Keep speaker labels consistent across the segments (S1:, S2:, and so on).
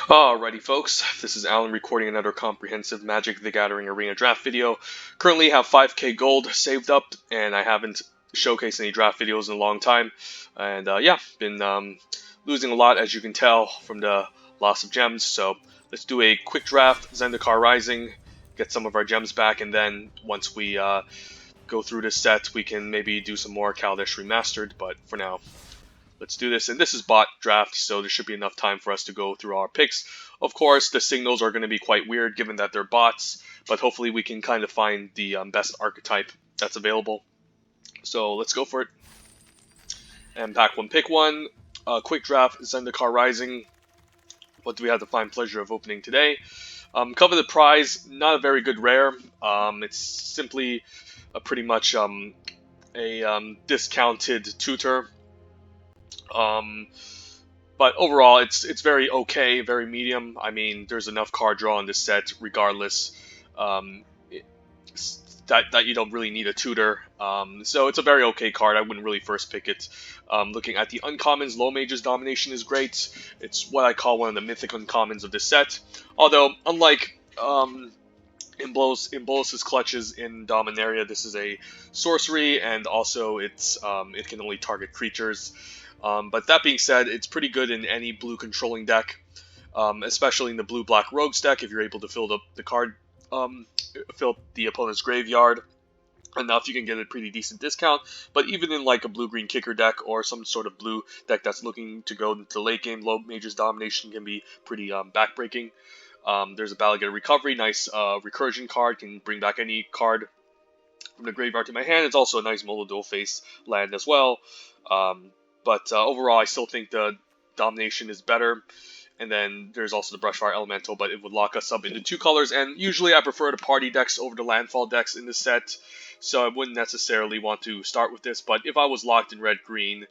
S1: Alrighty folks, this is Alan recording another comprehensive Magic the Gathering Arena draft video. Currently have 5k gold saved up, and I haven't showcased any draft videos in a long time. And yeah, been losing a lot, as you can tell from the loss of gems. So let's do a quick draft, Zendikar Rising, get some of our gems back, and then once we go through this set, we can maybe do some more Kaladesh Remastered, but for now, let's do this. And this is bot draft, so there should be enough time for us to go through our picks. Of course, the signals are going to be quite weird given that they're bots, but hopefully we can kind of find the best archetype that's available. So let's go for it. And pack one, pick one. Quick draft, Zendikar Rising. What do we have the fine pleasure of opening today? Coveted Prize, not a very good rare. It's simply pretty much a discounted tutor. But overall, it's very okay, very medium. I mean, there's enough card draw in this set, regardless. That you don't really need a tutor. So it's a very okay card. I wouldn't really first pick it. Looking at the uncommons, Low Mage's Domination is great. It's what I call one of the mythic uncommons of this set. Although, unlike Imbolus's Clutches in Dominaria, this is a sorcery, and also it can only target creatures. But that being said, it's pretty good in any blue controlling deck, especially in the blue-black rogues deck if you're able to fill up the opponent's graveyard enough, you can get a pretty decent discount. But even in like a blue-green kicker deck or some sort of blue deck that's looking to go into the late game, Low Mage's Domination can be pretty backbreaking. There's a Balagator Recovery, nice recursion card, can bring back any card from the graveyard to my hand. It's also a nice mono dual face land as well. But overall, I still think the Domination is better. And then there's also the Brushfire Elemental, but it would lock us up into two colors. And usually I prefer the party decks over the landfall decks in this set, so I wouldn't necessarily want to start with this. But if I was locked in red-green,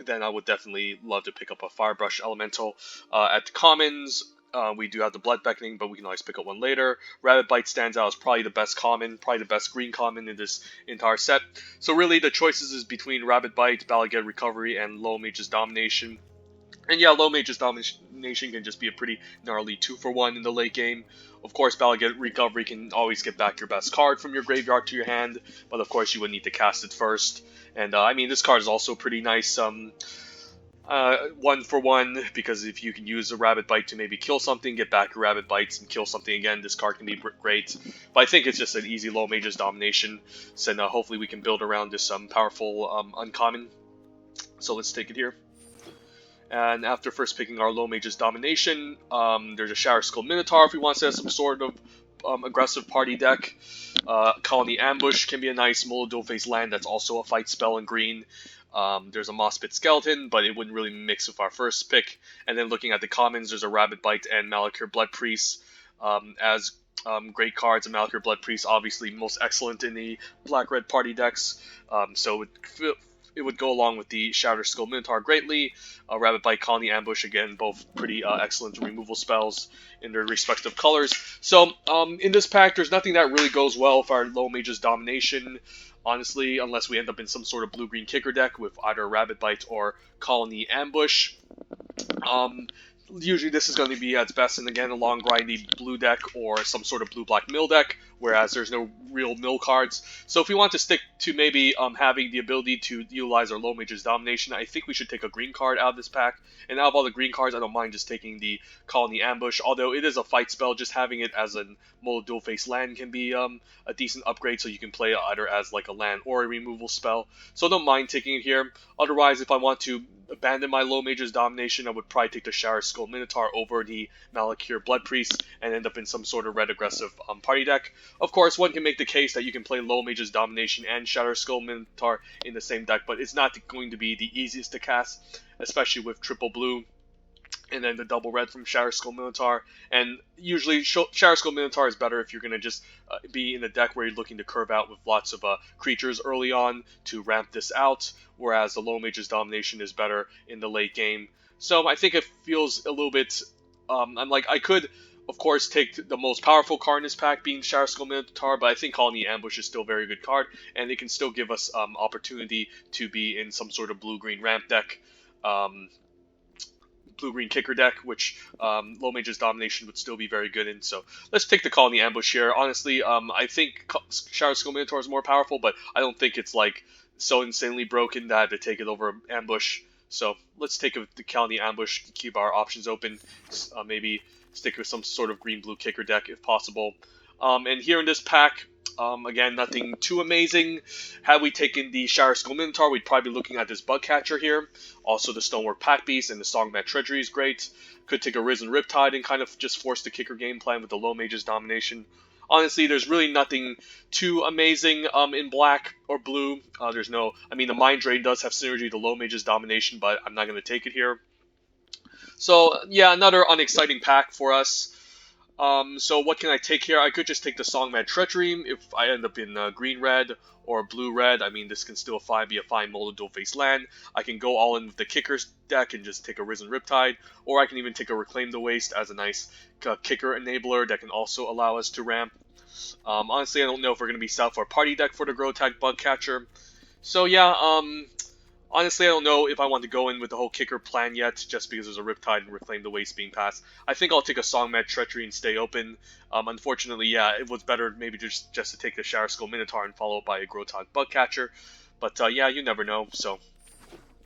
S1: then I would definitely love to pick up a Firebrush Elemental. At the commons, we do have the Blood Beckoning, but we can always pick up one later. Rabbit Bite stands out as probably the best common, probably the best green common in this entire set. So really, the choices is between Rabbit Bite, Balagator Recovery, and Low Mage's Domination. And yeah, Low Mage's Domination can just be a pretty gnarly 2-for-1 in the late game. Of course, Balagator Recovery can always get back your best card from your graveyard to your hand, but of course you would need to cast it first. And I mean, this card is also pretty nice. 1-for-1, because if you can use a Rabbit Bite to maybe kill something, get back your Rabbit Bites and kill something again, this card can be great. But I think it's just an easy Low Mage's Domination, so hopefully we can build around this powerful uncommon. So let's take it here. And after first picking our Low Mage's Domination, there's a Shatter Skull Minotaur if we want to set some sort of aggressive party deck. Colony Ambush can be a nice mono dual face land that's also a fight spell in green. There's a Moss-Pit Skeleton, but it wouldn't really mix with our first pick. And then looking at the commons, there's a Rabbit Bite and Malakir Blood Priest as great cards. And Malakir Blood Priest obviously most excellent in the black-red party decks, so it would go along with the Shatter Skull Minotaur greatly. Rabbit Bite, Colony Ambush, again, both pretty excellent removal spells in their respective colors. So in this pack, there's nothing that really goes well with our Low Mage's Domination, honestly, unless we end up in some sort of blue-green kicker deck with either Rabbit Bite or Colony Ambush. Usually this is going to be at its best in, again, a long grindy blue deck or some sort of blue-black mill deck, whereas there's no real mill cards. So if we want to stick to maybe having the ability to utilize our Low Mage's Domination, I think we should take a green card out of this pack. And out of all the green cards, I don't mind just taking the Colony Ambush. Although it is a fight spell, just having it as a mono dual face land can be a decent upgrade, so you can play it either as like a land or a removal spell. So I don't mind taking it here. Otherwise, if I want to abandon my Low Mage's Domination, I would probably take the Shatter Skull Minotaur over the Malakir Blood Priest and end up in some sort of red aggressive party deck. Of course, one can make the case that you can play Low Mage's Domination and Shatter Skull Minotaur in the same deck, but it's not going to be the easiest to cast, especially with triple blue and then the double red from Shatter Skull Minotaur. And usually Shatter Skull Minotaur is better if you're going to just be in a deck where you're looking to curve out with lots of creatures early on to ramp this out, whereas the Low Mage's Domination is better in the late game. So I think it feels a little bit, I could, of course, take the most powerful card in this pack, being Shatter Skull Minotaur, but I think Colony Ambush is still a very good card, and it can still give us opportunity to be in some sort of blue-green ramp deck. blue-green kicker deck, which Low Mage's Domination would still be very good in. So let's take the Colony Ambush here. Honestly, I think Shadow Skull Minotaur is more powerful, but I don't think it's like so insanely broken that I have to take it over Ambush. So let's take the Colony Ambush, keep our options open, maybe stick with some sort of green-blue kicker deck if possible. And here in this pack, again, nothing too amazing. Had we taken the Shadow Skull Minotaur, we'd probably be looking at this Bug Catcher here. Also, the Stonework Pack Beast and the Songmat Treasury is great. Could take a Risen Riptide and kind of just force the kicker game plan with the Low Mage's Domination. Honestly, there's really nothing too amazing in black or blue. There's no... I mean, the Mind Drain does have synergy with the Low Mage's Domination, but I'm not going to take it here. So, yeah, another unexciting pack for us. So what can I take here? I could just take the Songmat Treachery if I end up in green-red or blue-red. I mean, this can still be a fine molded dual-face land. I can go all in with the Kickers deck and just take a Risen Riptide, or I can even take a Reclaim the Waste as a nice kicker enabler that can also allow us to ramp. Honestly, I don't know if we're going to be set up for a party deck for the Grotag Bug Catcher. So yeah, honestly, I don't know if I want to go in with the whole kicker plan yet, just because there's a Riptide and Reclaim the Waste being passed. I think I'll take a Songmat Treachery and stay open. Unfortunately, yeah, it was better maybe just to take the Shadow Skull Minotaur and follow up by a Grotag Bug Catcher. But yeah, you never know, so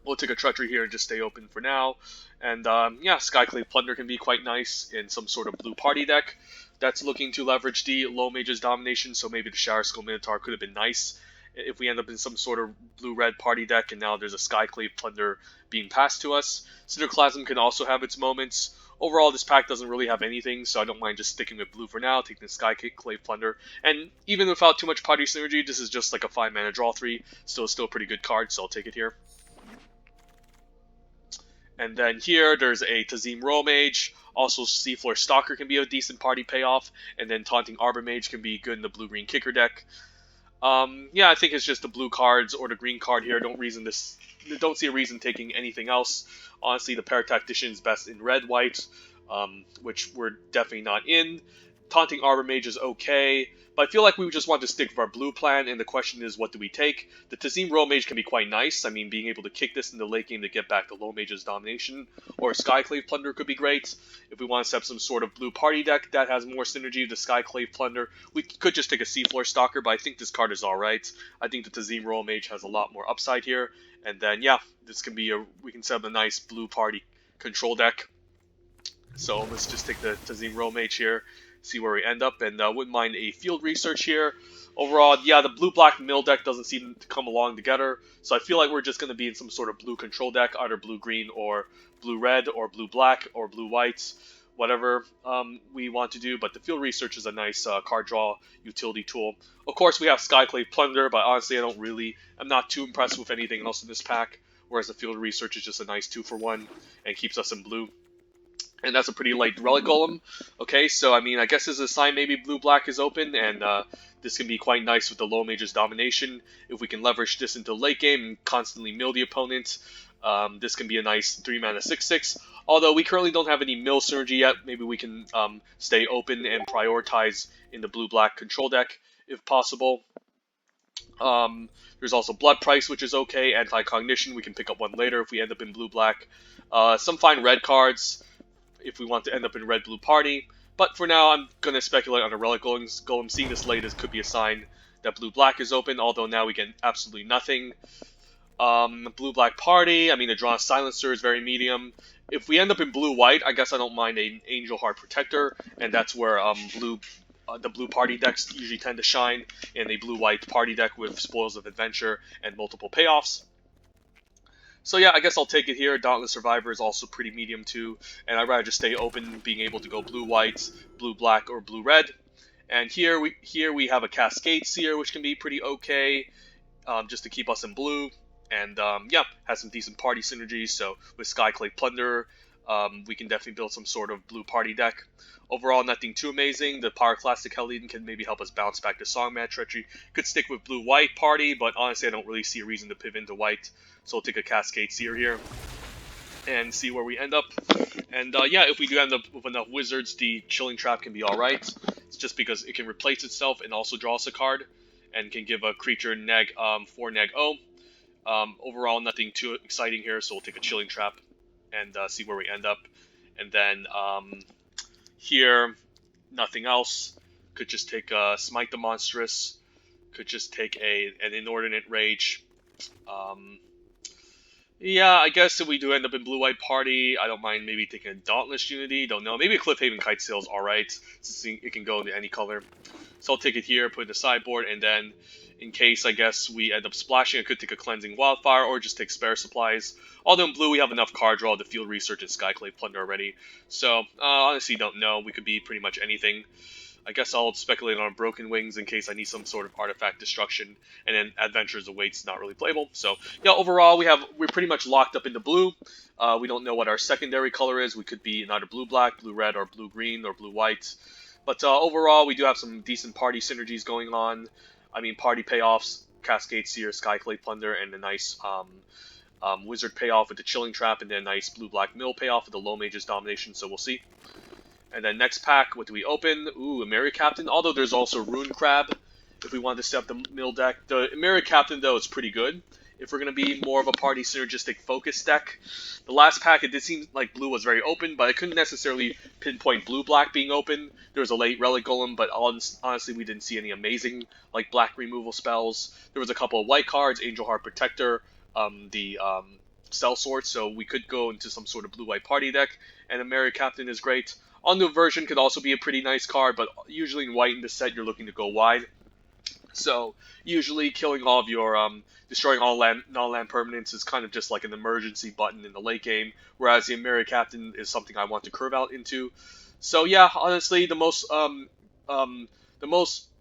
S1: we'll take a Treachery here and just stay open for now. And yeah, Skyclave Plunder can be quite nice in some sort of blue party deck that's looking to leverage the Low Mage's Domination, so maybe the Shadow Skull Minotaur could have been nice if we end up in some sort of blue-red party deck, and now there's a Skyclave Plunder being passed to us. Cinderclasm can also have its moments. Overall, this pack doesn't really have anything, so I don't mind just sticking with blue for now, taking the Skyclave Plunder. And even without too much party synergy, this is just like a 5-mana draw 3. Still a pretty good card, so I'll take it here. And then here, there's a Tazim Royal Mage. Also, Seafloor Stalker can be a decent party payoff. And then Taunting Arbor Mage can be good in the blue-green kicker deck. Yeah, I think it's just the blue cards or the green card here. Don't see a reason taking anything else. Honestly, the Paratactician is best in red-white, which we're definitely not in. Taunting Arbor Mage is okay, but I feel like we just want to stick with our blue plan, and the question is, what do we take? The Tazim Royal Mage can be quite nice. I mean, being able to kick this in the late game to get back the Low Mage's Domination, or Skyclave Plunder could be great. If we want to set up some sort of blue party deck that has more synergy with the Skyclave Plunder, we could just take a Seafloor Stalker, but I think this card is alright. I think the Tazim Royal Mage has a lot more upside here, and then, yeah, this can be we can set up a nice blue party control deck. So let's just take the Tazim Royal Mage here, see where we end up, and wouldn't mind a field research here. Overall, yeah, the blue-black mill deck doesn't seem to come along together, so I feel like we're just going to be in some sort of blue control deck, either blue-green or blue-red or blue-black or blue-white, whatever we want to do, but the field research is a nice card draw utility tool. Of course, we have Skyclave Plunder, but honestly, I'm not too impressed with anything else in this pack, whereas the field research is just a nice 2-for-1 and keeps us in blue. And that's a pretty light Relic Golem. Okay, so I mean, I guess this is a sign maybe blue-black is open, and this can be quite nice with the Low Mage's Domination. If we can leverage this into late game and constantly mill the opponent, this can be a nice 3-mana 6/6. Although we currently don't have any mill synergy yet, maybe we can stay open and prioritize in the blue-black control deck if possible. There's also Blood Price, which is okay. Anti-Cognition, we can pick up one later if we end up in blue-black. Some fine red cards if we want to end up in red-blue party. But for now, I'm going to speculate on a Relic Golem. Seeing this late could be a sign that blue-black is open, although now we get absolutely nothing. Blue-black party, I mean, the Drawn Silencer is very medium. If we end up in blue-white, I guess I don't mind an Angel Heart Protector, and that's where the blue party decks usually tend to shine, in a blue-white party deck with Spoils of Adventure and multiple payoffs. So yeah, I guess I'll take it here. Dauntless Survivor is also pretty medium too, and I'd rather just stay open, being able to go blue-white, blue-black, or blue-red. And here we have a Cascade Seer, which can be pretty okay, just to keep us in blue. And yeah, has some decent party synergies. So with Skyclave Plunder, we can definitely build some sort of blue party deck. Overall, nothing too amazing. The Pyroclastic Helidon can maybe help us bounce back to Songmat Treachery. Could stick with blue-white party, but honestly, I don't really see a reason to pivot into white. So I'll take a Cascade Seer here and see where we end up. And yeah, if we do end up with enough wizards, the Chilling Trap can be alright. It's just because it can replace itself and also draw us a card, and can give a creature 4 neg-0. Overall, nothing too exciting here, so we'll take a Chilling Trap and see where we end up. And then here, nothing else. Could just take Smite the Monstrous. Could just take an Inordinate Rage. Yeah, I guess if we do end up in Blue-White Party, I don't mind maybe taking a Dauntless Unity. Don't know. Maybe a Cliffhaven Kitesail is alright, since it can go into any color. So I'll take it here, put it in the sideboard, and then in case, I guess, we end up splashing, I could take a Cleansing Wildfire or just take Spare Supplies. Although in blue, we have enough card draw to Field Research and Skyclave Plunder already. So, honestly, don't know. We could be pretty much anything. I guess I'll speculate on Broken Wings in case I need some sort of artifact destruction, and then Adventures Awaits not really playable. So yeah, overall we're pretty much locked up into blue. We don't know what our secondary color is. We could be in either blue-black, blue-red, or blue-green, or blue-white. But overall, we do have some decent party synergies going on. I mean, party payoffs, Cascade Seer, Skyclave Plunder, and a nice Wizard payoff with the Chilling Trap, and then a nice blue-black mill payoff with the Low Mage's Domination, so we'll see. And then next pack, what do we open? Ooh, a Mary Captain, although there's also Rune Crab if we want to set up the mill deck. The Mary Captain, though, is pretty good if we're going to be more of a party synergistic focus deck. The last pack, it did seem like blue was very open, but I couldn't necessarily pinpoint blue-black being open. There was a late Relic Golem, but honestly, we didn't see any amazing like black removal spells. There was a couple of white cards, Angel Heart Protector, the Cell Sword, so we could go into some sort of blue-white party deck, and a Mary Captain is great. On-New Version could also be a pretty nice card, but usually in white in this set, you're looking to go wide. So usually killing all of your, destroying all non-land permanents is kind of just like an emergency button in the late game, whereas the Mary Captain is something I want to curve out into. So yeah, honestly, the most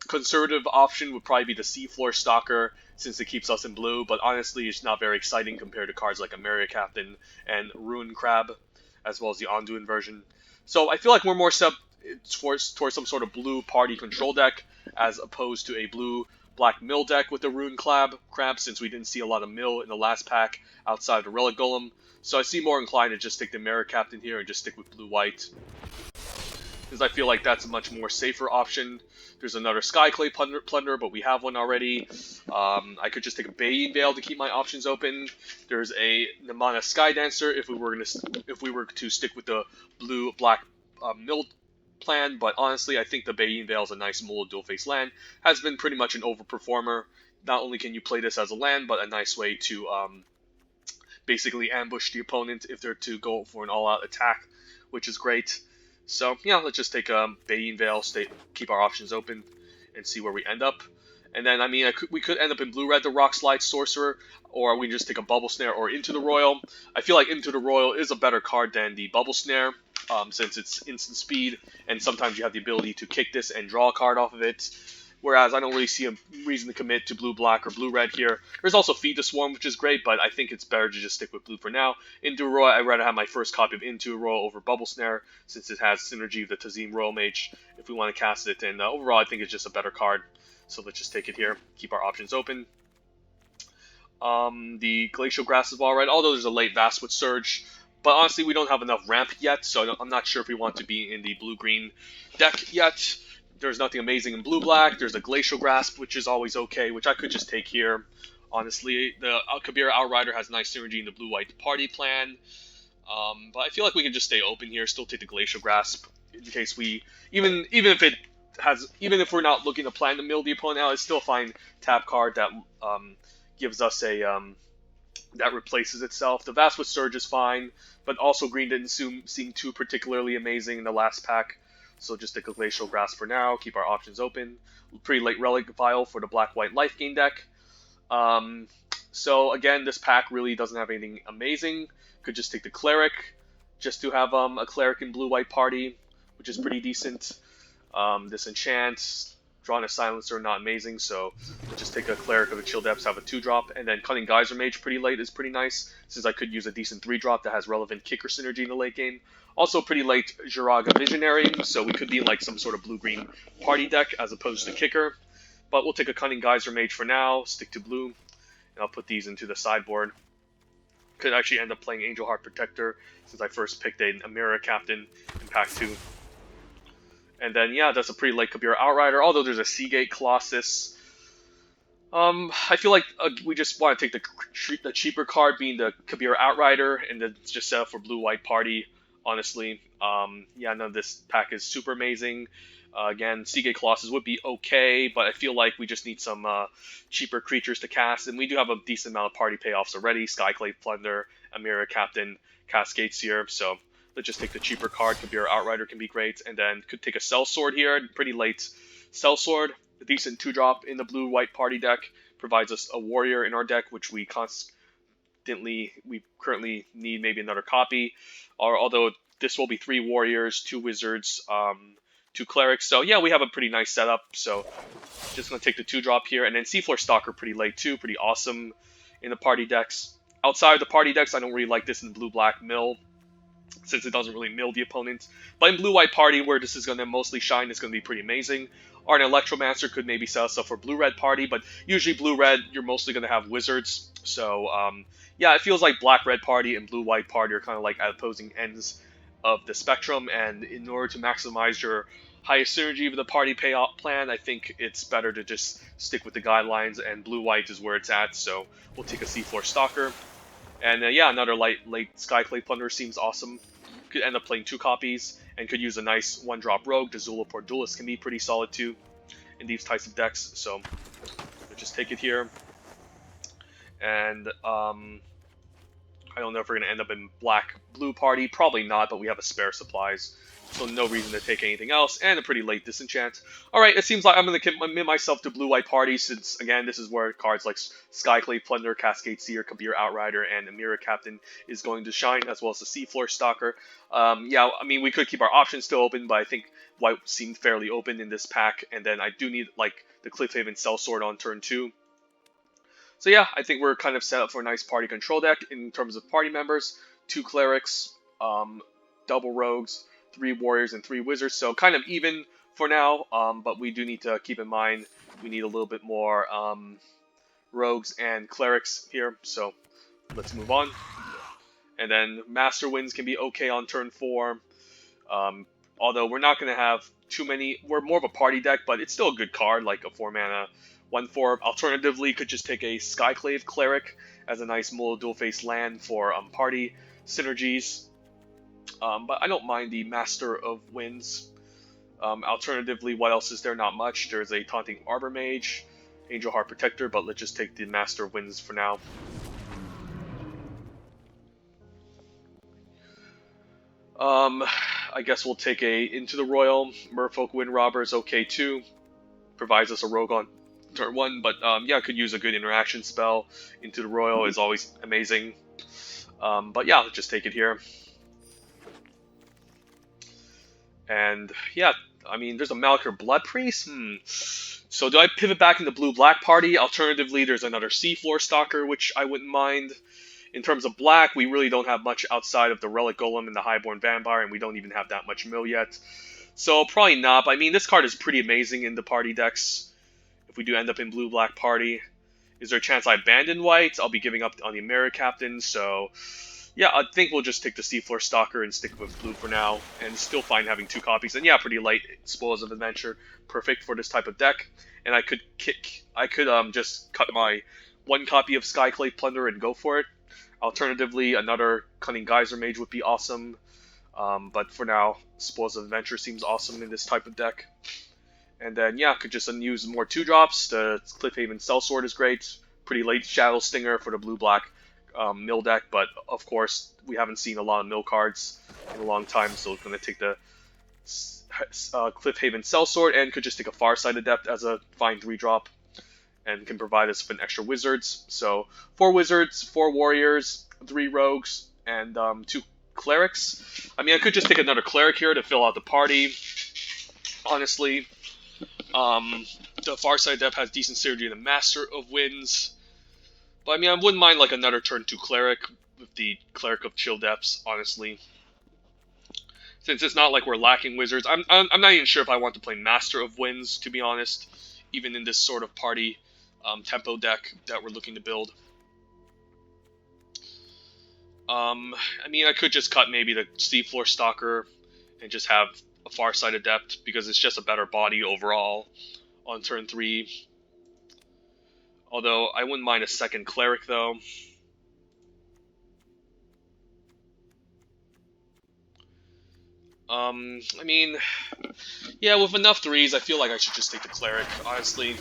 S1: conservative option would probably be the Seafloor Stalker, since it keeps us in blue, but honestly, it's not very exciting compared to cards like a Mary Captain and Rune Crab, as well as the Anduin version. So I feel like we're more set towards some sort of blue party control deck as opposed to a blue-black mill deck with the Rune Crab, since we didn't see a lot of mill in the last pack outside of the Relic Golem. So I see more inclined to just stick the Mary Captain here and just stick with blue-white, because I feel like that's a much more safer option. There's another Skyclave Plunder, but we have one already. I could just take a Baying Veil to keep my options open. There's a Namana Skydancer if we were to stick with the blue-black mill plan, but honestly, I think the Baying Veil is a nice mold dual-face land. Has been pretty much an overperformer. Not only can you play this as a land, but a nice way to basically ambush the opponent if they're to go for an all-out attack, which is great. So yeah, let's just take a Baying Veil, keep our options open, and see where we end up. And then, I mean, we could end up in blue-red, the Rock Slide Sorcerer, or we just take a Bubble Snare or Into the Royal. I feel like Into the Royal is a better card than the Bubble Snare, since it's instant speed, and sometimes you have the ability to kick this and draw a card off of it. Whereas I don't really see a reason to commit to blue-black or blue-red here. There's also Feed the Swarm, which is great, but I think it's better to just stick with blue for now. Into Royal, I'd rather have my first copy of Into Royal over Bubble Snare, since it has synergy with the Tazim Royal Mage if we want to cast it. And overall, I think it's just a better card. So let's just take it here, keep our options open. The Glacial Grass is alright, although there's a late Vastwood Surge. But honestly, we don't have enough ramp yet, so I'm not sure if we want to be in the blue-green deck yet. There's nothing amazing in blue-black. There's a Glacial Grasp, which is always okay, which I could just take here. Honestly, the Kabira Outrider has nice synergy in the blue-white party plan. But I feel like we can just stay open here, still take the Glacial Grasp, in case we, even if we're not looking to plan to mill the opponent out, I still find tap card that gives us a that replaces itself. The Vastwood Surge is fine, but also green didn't seem too particularly amazing in the last pack. So just take a Glacial Grasp for now, keep our options open. Pretty late Relic Vial for the black-white life gain deck. So again, this pack really doesn't have anything amazing. Could just take the Cleric, just to have a Cleric in blue-white party, which is pretty decent. Disenchant, Drawn a Silencer, not amazing, so just take a Cleric of the Chill Depths, have a 2-drop, and then Cunning Geyser Mage pretty late is pretty nice, since I could use a decent 3-drop that has relevant kicker synergy in the late game. Also pretty late Jiraga Visionary, so we could be in like some sort of blue-green party deck as opposed to kicker. But we'll take a Cunning Geyser Mage for now, stick to blue, and I'll put these into the sideboard. Could actually end up playing Angel Heart Protector, since I first picked a Mirror Captain in pack 2. And then, yeah, that's a pretty late Kabira Outrider, although there's a Seagate Colossus. I feel like we just want to take the cheaper card, being the Kabir Outrider, and then just set up for blue-white party. Honestly, yeah, none of this pack is super amazing. Again, Seagate Colossus would be okay, but I feel like we just need some cheaper creatures to cast, and we do have a decent amount of party payoffs already. Skyclave Plunder, Amira Captain, Cascade Seer, so let's just take the cheaper card. Kabir Outrider can be great, and then could take a Cell Sword here, pretty late Cell Sword. A decent 2-drop in the blue-white party deck, provides us a warrior in our deck, which we currently need maybe another copy. Or although this will be 3 warriors, 2 wizards, 2 clerics. So yeah, we have a pretty nice setup. So just gonna take the 2-drop here, and then Seafloor Stalker pretty late too, pretty awesome in the party decks. Outside of the party decks, I don't really like this in blue-black mill, since it doesn't really mill the opponent. But in blue-white party, where this is going to mostly shine, it's going to be pretty amazing. Or an Electromancer could maybe set us up for blue-red party, but usually blue-red, you're mostly going to have wizards. So, yeah, it feels like black-red party and blue-white party are kind of like at opposing ends of the spectrum, and in order to maximize your highest synergy of the party payout plan, I think it's better to just stick with the guidelines, and blue-white is where it's at, so we'll take a Seafloor Stalker. And yeah, another late Skyclave Plunder seems awesome. Could end up playing 2 copies, and could use a nice 1-drop Rogue. The Zulaport Duelist can be pretty solid too in these types of decks, so we'll just take it here. And I don't know if we're going to end up in black-blue party. Probably not, but we have a spare supplies, so no reason to take anything else, and a pretty late disenchant. Alright, it seems like I'm going to commit myself to blue-white party, since, again, this is where cards like Skyclave Plunder, Cascade Seer, Kabir Outrider, and Amira Captain is going to shine, as well as the Seafloor Stalker. Yeah, I mean, we could keep our options still open, but I think white seemed fairly open in this pack, and then I do need, like, the Cliffhaven Cell Sword on turn 2. So yeah, I think we're kind of set up for a nice party control deck in terms of party members. 2 clerics, double rogues, 3 warriors, and 3 wizards. So kind of even for now, but we do need to keep in mind we need a little bit more rogues and clerics here. So let's move on. And then Master Winds can be okay on turn 4. Although we're not going to have too many. We're more of a party deck, but it's still a good card, like a 4-mana 1/4. Alternatively, could just take a Skyclave Cleric as a nice Mono Dual Face land for party synergies. But I don't mind the Master of Winds. Alternatively, what else is there? Not much. There's a Taunting Arbor Mage, Angel Heart Protector, but let's just take the Master of Winds for now. I guess we'll take a Into the Royal. Merfolk Wind Robber is okay too. Provides us a rogue on turn 1, but yeah, could use a good interaction spell. Into the Royal is always amazing. But yeah, let's just take it here. And yeah, I mean, there's a Malakir Blood Priest. So do I pivot back into blue-black party? Alternatively, there's another Seafloor Stalker, which I wouldn't mind. In terms of black, we really don't have much outside of the Relic Golem and the Highborn Vampire, and we don't even have that much mill yet. So probably not, but I mean, this card is pretty amazing in the party decks. If we do end up in blue-black party, is there a chance I abandon white? I'll be giving up on the Amira Captain, so yeah, I think we'll just take the Seafloor Stalker and stick with blue for now, and still fine having 2 copies. And yeah, pretty light Spoils of Adventure, perfect for this type of deck. And I could just cut my 1 copy of Skyclave Plunder and go for it. Alternatively, another Cunning Geyser Mage would be awesome. But for now, Spoils of Adventure seems awesome in this type of deck. And then, yeah, could just use more 2-drops. The Cliffhaven Sellsword is great. Pretty late Shadow Stinger for the blue-black mill deck. But, of course, we haven't seen a lot of mill cards in a long time. So we're going to take the Cliffhaven Sellsword, and could just take a Farsight Adept as a fine 3-drop. And can provide us with an extra wizards. So 4 wizards, 4 warriors, 3 rogues, and 2 clerics. I mean, I could just take another cleric here to fill out the party. Honestly, the Farsight Adept has decent synergy in the Master of Winds. But I mean, I wouldn't mind like another turn 2 cleric with the Cleric of Chill Depths. Honestly, since it's not like we're lacking wizards, I'm not even sure if I want to play Master of Winds, to be honest. Even in this sort of party tempo deck that we're looking to build. I mean, I could just cut maybe the Seafloor Stalker and just have a Farsight Adept, because it's just a better body overall on turn 3. Although I wouldn't mind a second cleric though. I mean, yeah, with enough threes, I feel like I should just take the cleric. Honestly,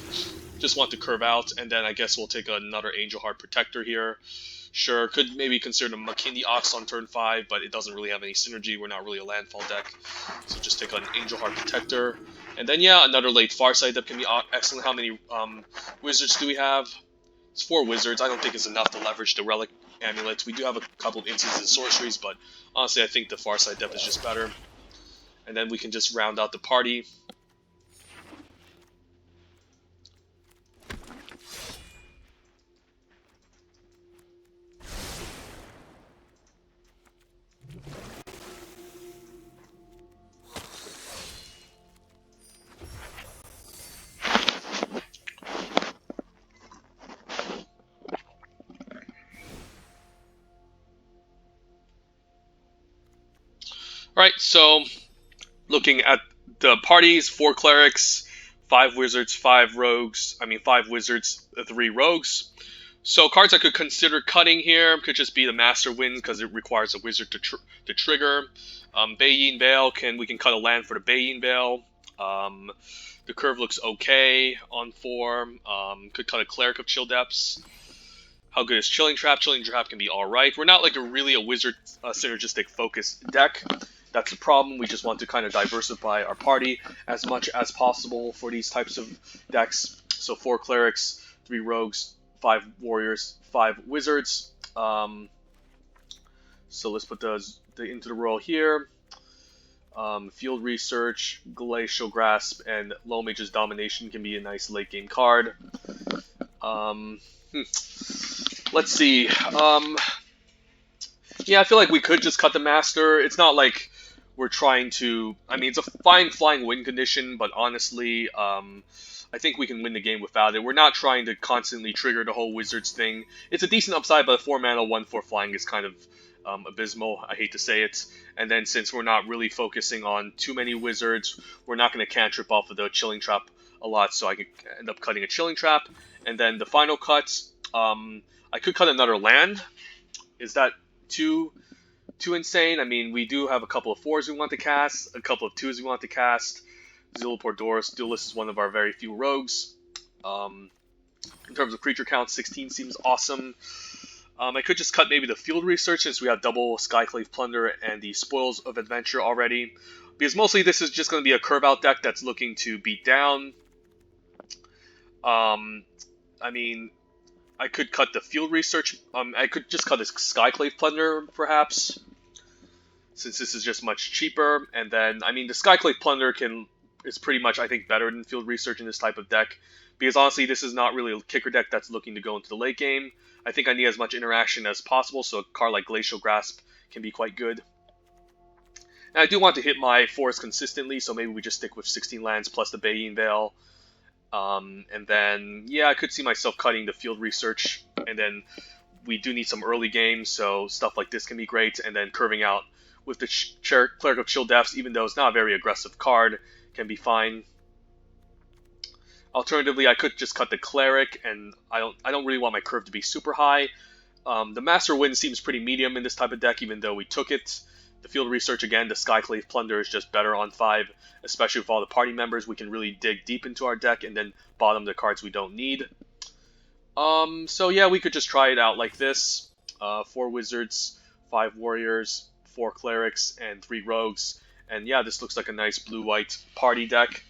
S1: just want to curve out, and then I guess we'll take another Angel Heart Protector here. Sure, could maybe consider the McKinney Ox on turn 5, but it doesn't really have any synergy. We're not really a landfall deck, so just take an Angel Heart Protector. And then, yeah, another late Farsight that can be excellent. How many wizards do we have? It's 4 wizards. I don't think it's enough to leverage the Relic Amulets. We do have a couple of instances and sorceries, but honestly, I think the Farsight depth is just better. And then we can just round out the party. Alright, so looking at the parties, 4 clerics, 5 wizards, 5 rogues. 5 wizards, 3 rogues. So cards I could consider cutting here could just be the Master Wind because it requires a wizard to trigger. Bayin Veil, we can cut a land for the Bayin Veil. The curve looks okay on 4. Could cut a Cleric of Chill Depths. How good is Chilling Trap? Chilling Trap can be alright. We're not like really a wizard synergistic focus deck. That's the problem. We just want to kind of diversify our party as much as possible for these types of decks. So 4 clerics, 3 rogues, 5 warriors, 5 wizards. So let's put the into the roll here. Field Research, Glacial Grasp, and Low Mage's Domination can be a nice late game card. Let's see. Yeah, I feel like we could just cut the Master. It's not like we're trying to... it's a fine flying win condition, but honestly, I think we can win the game without it. We're not trying to constantly trigger the whole Wizards thing. It's a decent upside, but 4 mana, 1/4 flying is kind of abysmal. I hate to say it. And then since we're not really focusing on too many Wizards, we're not going to cantrip off of the Chilling Trap a lot, so I could end up cutting a Chilling Trap. And then the final cut, I could cut another land. Is that too insane? We do have a couple of 4s we want to cast, a couple of 2s we want to cast. Zillipordoris Duelist is one of our very few rogues. In terms of creature count, 16 seems awesome. I could just cut maybe the Field Research since we have double Skyclave Plunder and the Spoils of Adventure already. Because mostly this is just going to be a curve out deck that's looking to beat down. I could cut the Field Research. I could just cut a Skyclave Plunder, perhaps, since this is just much cheaper. And then, the Skyclave Plunder is pretty much, I think, better than Field Research in this type of deck. Because honestly, this is not really a kicker deck that's looking to go into the late game. I think I need as much interaction as possible, so a card like Glacial Grasp can be quite good. And I do want to hit my 4s consistently, so maybe we just stick with 16 lands plus the Bayin Veil. And then, yeah, I could see myself cutting the Field Research, and then we do need some early games, so stuff like this can be great, and then curving out with the Cleric of Chill Depths, even though it's not a very aggressive card, can be fine. Alternatively, I could just cut the Cleric, and I don't really want my curve to be super high. The Master Wind seems pretty medium in this type of deck, even though we took it. The Field Research, again, the Skyclave Plunder is just better on 5, especially with all the party members. We can really dig deep into our deck and then bottom the cards we don't need. So yeah, we could just try it out like this. 4 Wizards, 5 Warriors, 4 Clerics, and 3 Rogues. And yeah, this looks like a nice blue-white party deck.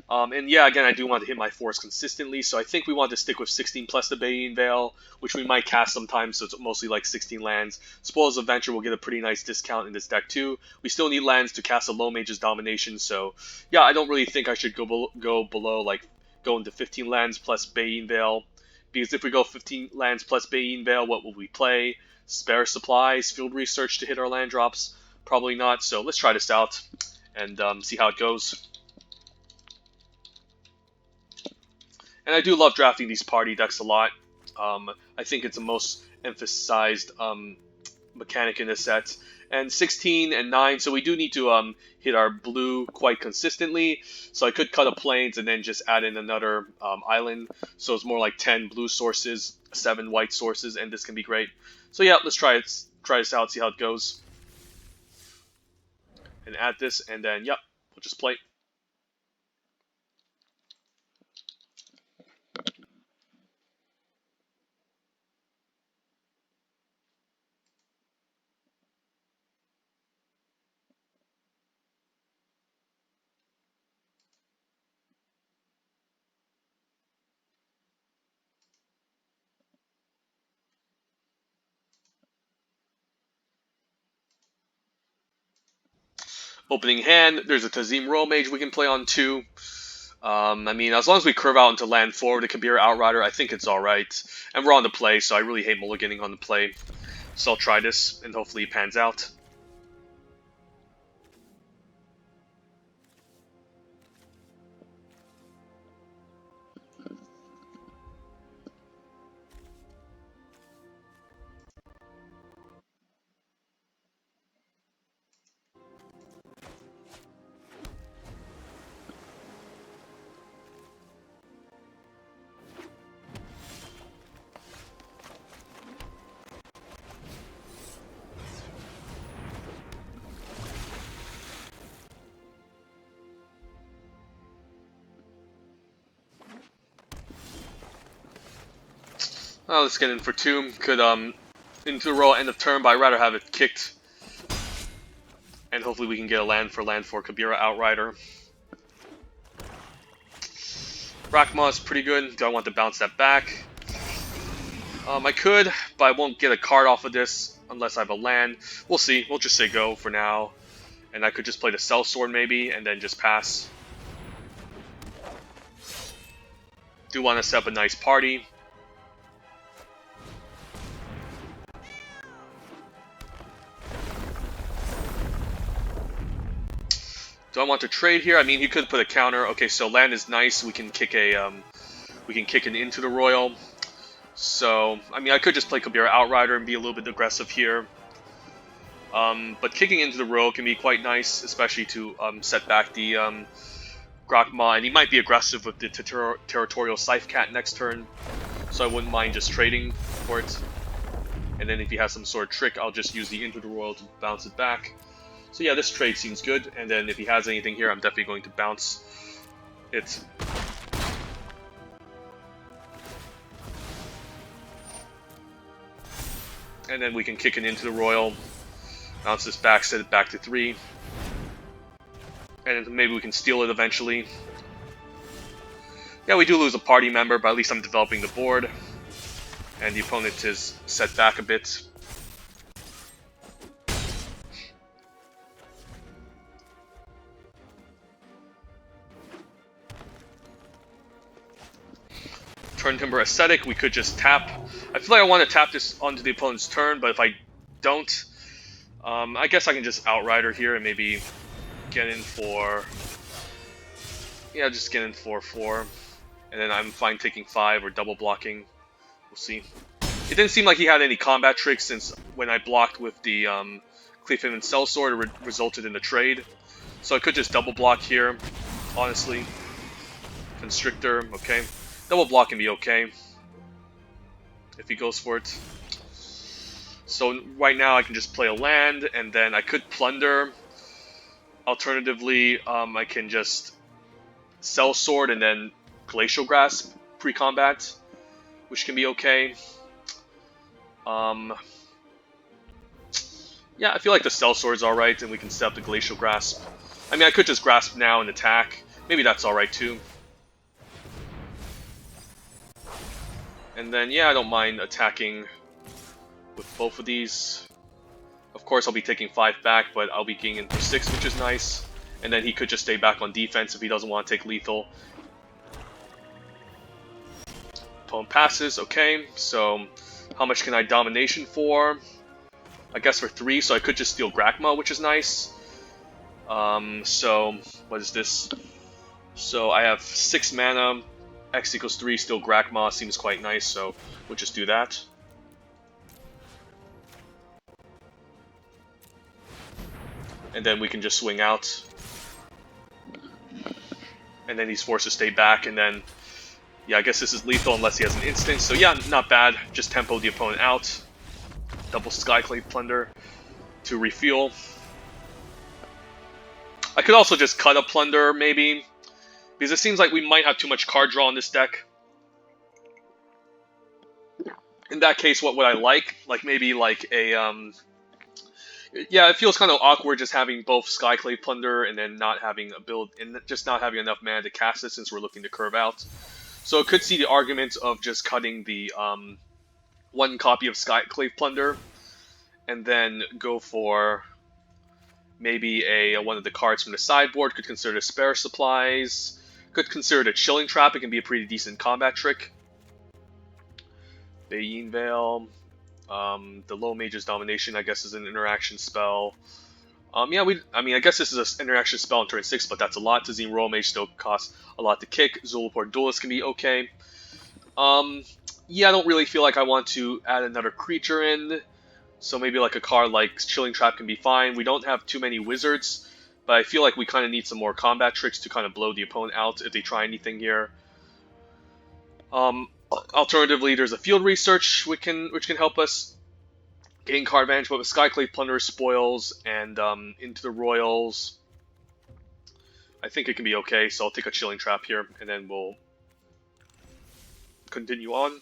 S1: And yeah, again, I do want to hit my 4s consistently, so I think we want to stick with 16 plus the Bayin Veil, which we might cast sometimes, so it's mostly like 16 lands. Spoils of Adventure will get a pretty nice discount in this deck too. We still need lands to cast a Low Mage's Domination, so yeah, I don't really think I should go below, like, go into 15 lands plus Bayin Veil, because if we go 15 lands plus Bayin Veil, what will we play? Spare Supplies, Field Research to hit our land drops? Probably not, so let's try this out and see how it goes. And I do love drafting these party decks a lot. I think it's the most emphasized mechanic in this set. and 16 and 9, so we do need to hit our blue quite consistently. So I could cut a plains and then just add in another island, so it's more like 10 blue sources, 7 white sources, and this can be great. So yeah, let's try this out, see how it goes, and add this, and then yep, we'll just play. Opening hand, there's a Tazim Royal Mage we can play on too. I mean, as long as we curve out into land 4 with a Kabira Outrider, I think it's alright. And we're on the play, so I really hate mulliganing on the play. So I'll try this, and hopefully it pans out. Oh, let's get in for 2. Could, into the row end of turn, but I'd rather have it kicked. And hopefully we can get a land for Kabira Outrider. Rakma is pretty good. Do I want to bounce that back? I could, but I won't get a card off of this unless I have a land. We'll see. We'll just say go for now. And I could just play the Sellsword maybe, and then just pass. Do want to set up a nice party. Do I want to trade here? I mean, he could put a counter. Okay, so land is nice. We can kick an into the royal. So, I mean, I could just play Kabira Outrider and be a little bit aggressive here. But kicking into the royal can be quite nice, especially to set back the Grakma. And he might be aggressive with the Territorial Scythe Cat next turn. So I wouldn't mind just trading for it. And then if he has some sort of trick, I'll just use the into the royal to bounce it back. So yeah, this trade seems good, and then if he has anything here, I'm definitely going to bounce it. And then we can kick it into the royal, bounce this back, set it back to 3. And then maybe we can steal it eventually. Yeah, we do lose a party member, but at least I'm developing the board. And the opponent is set back a bit. Turn Timber Aesthetic, we could just tap. I feel like I want to tap this onto the opponent's turn, but if I don't, I guess I can just Outrider here and maybe get in for... Yeah, just get in for 4. And then I'm fine taking 5 or double blocking. We'll see. It didn't seem like he had any combat tricks since when I blocked with the Cleave Him and Sellsword, it resulted in the trade. So I could just double block here, honestly. Constrictor, okay. Double block can be okay if he goes for it. So right now I can just play a land, and then I could plunder. Alternatively, I can just Sellsword and then Glacial Grasp pre-combat, which can be okay. Yeah, I feel like the Sellsword's alright, and we can set up the Glacial Grasp. I mean, I could just Grasp now and attack. Maybe that's alright too. And then, yeah, I don't mind attacking with both of these. Of course, I'll be taking 5 back, but I'll be getting in for 6, which is nice. And then he could just stay back on defense if he doesn't want to take lethal. Opponent passes, okay. So, how much can I Domination for? I guess for 3, so I could just steal Grakma, which is nice. So, what is this? So, I have 6 mana. X equals 3, still Grakma, seems quite nice, so we'll just do that. and then we can just swing out. And then he's forced to stay back, and then, yeah, I guess this is lethal unless he has an instant. So yeah, not bad. Just tempo the opponent out. Double Skyclave Plunder to refuel. I could also just cut a Plunder, maybe, because it seems like we might have too much card draw in this deck. In that case, what would I like? Like, maybe like a, yeah, it feels kind of awkward just having both Skyclave Plunder and then not having a build, and just not having enough mana to cast it since we're looking to curve out. So it could see the argument of just cutting the one copy of Skyclave Plunder, and then go for maybe a one of the cards from the sideboard. Could consider the Spare Supplies. Could consider the Chilling Trap. It can be a pretty decent combat trick. Bayin Veil. The Low Mage's Domination, I guess, is an interaction spell. Yeah, I mean, I guess this is an interaction spell on turn 6, but that's a lot. Tazim Royal Mage still costs a lot to kick. Zulaport Duelist can be okay. Yeah, I don't really feel like I want to add another creature in. So maybe like a card like Chilling Trap can be fine. We don't have too many wizards, but I feel like we kind of need some more combat tricks to kind of blow the opponent out if they try anything here. Alternatively, there's a Field Research which can help us gain card advantage, but with Skyclave Plunder, Spoils, and into the Royals, I think it can be okay. So I'll take a Chilling Trap here, and then we'll continue on.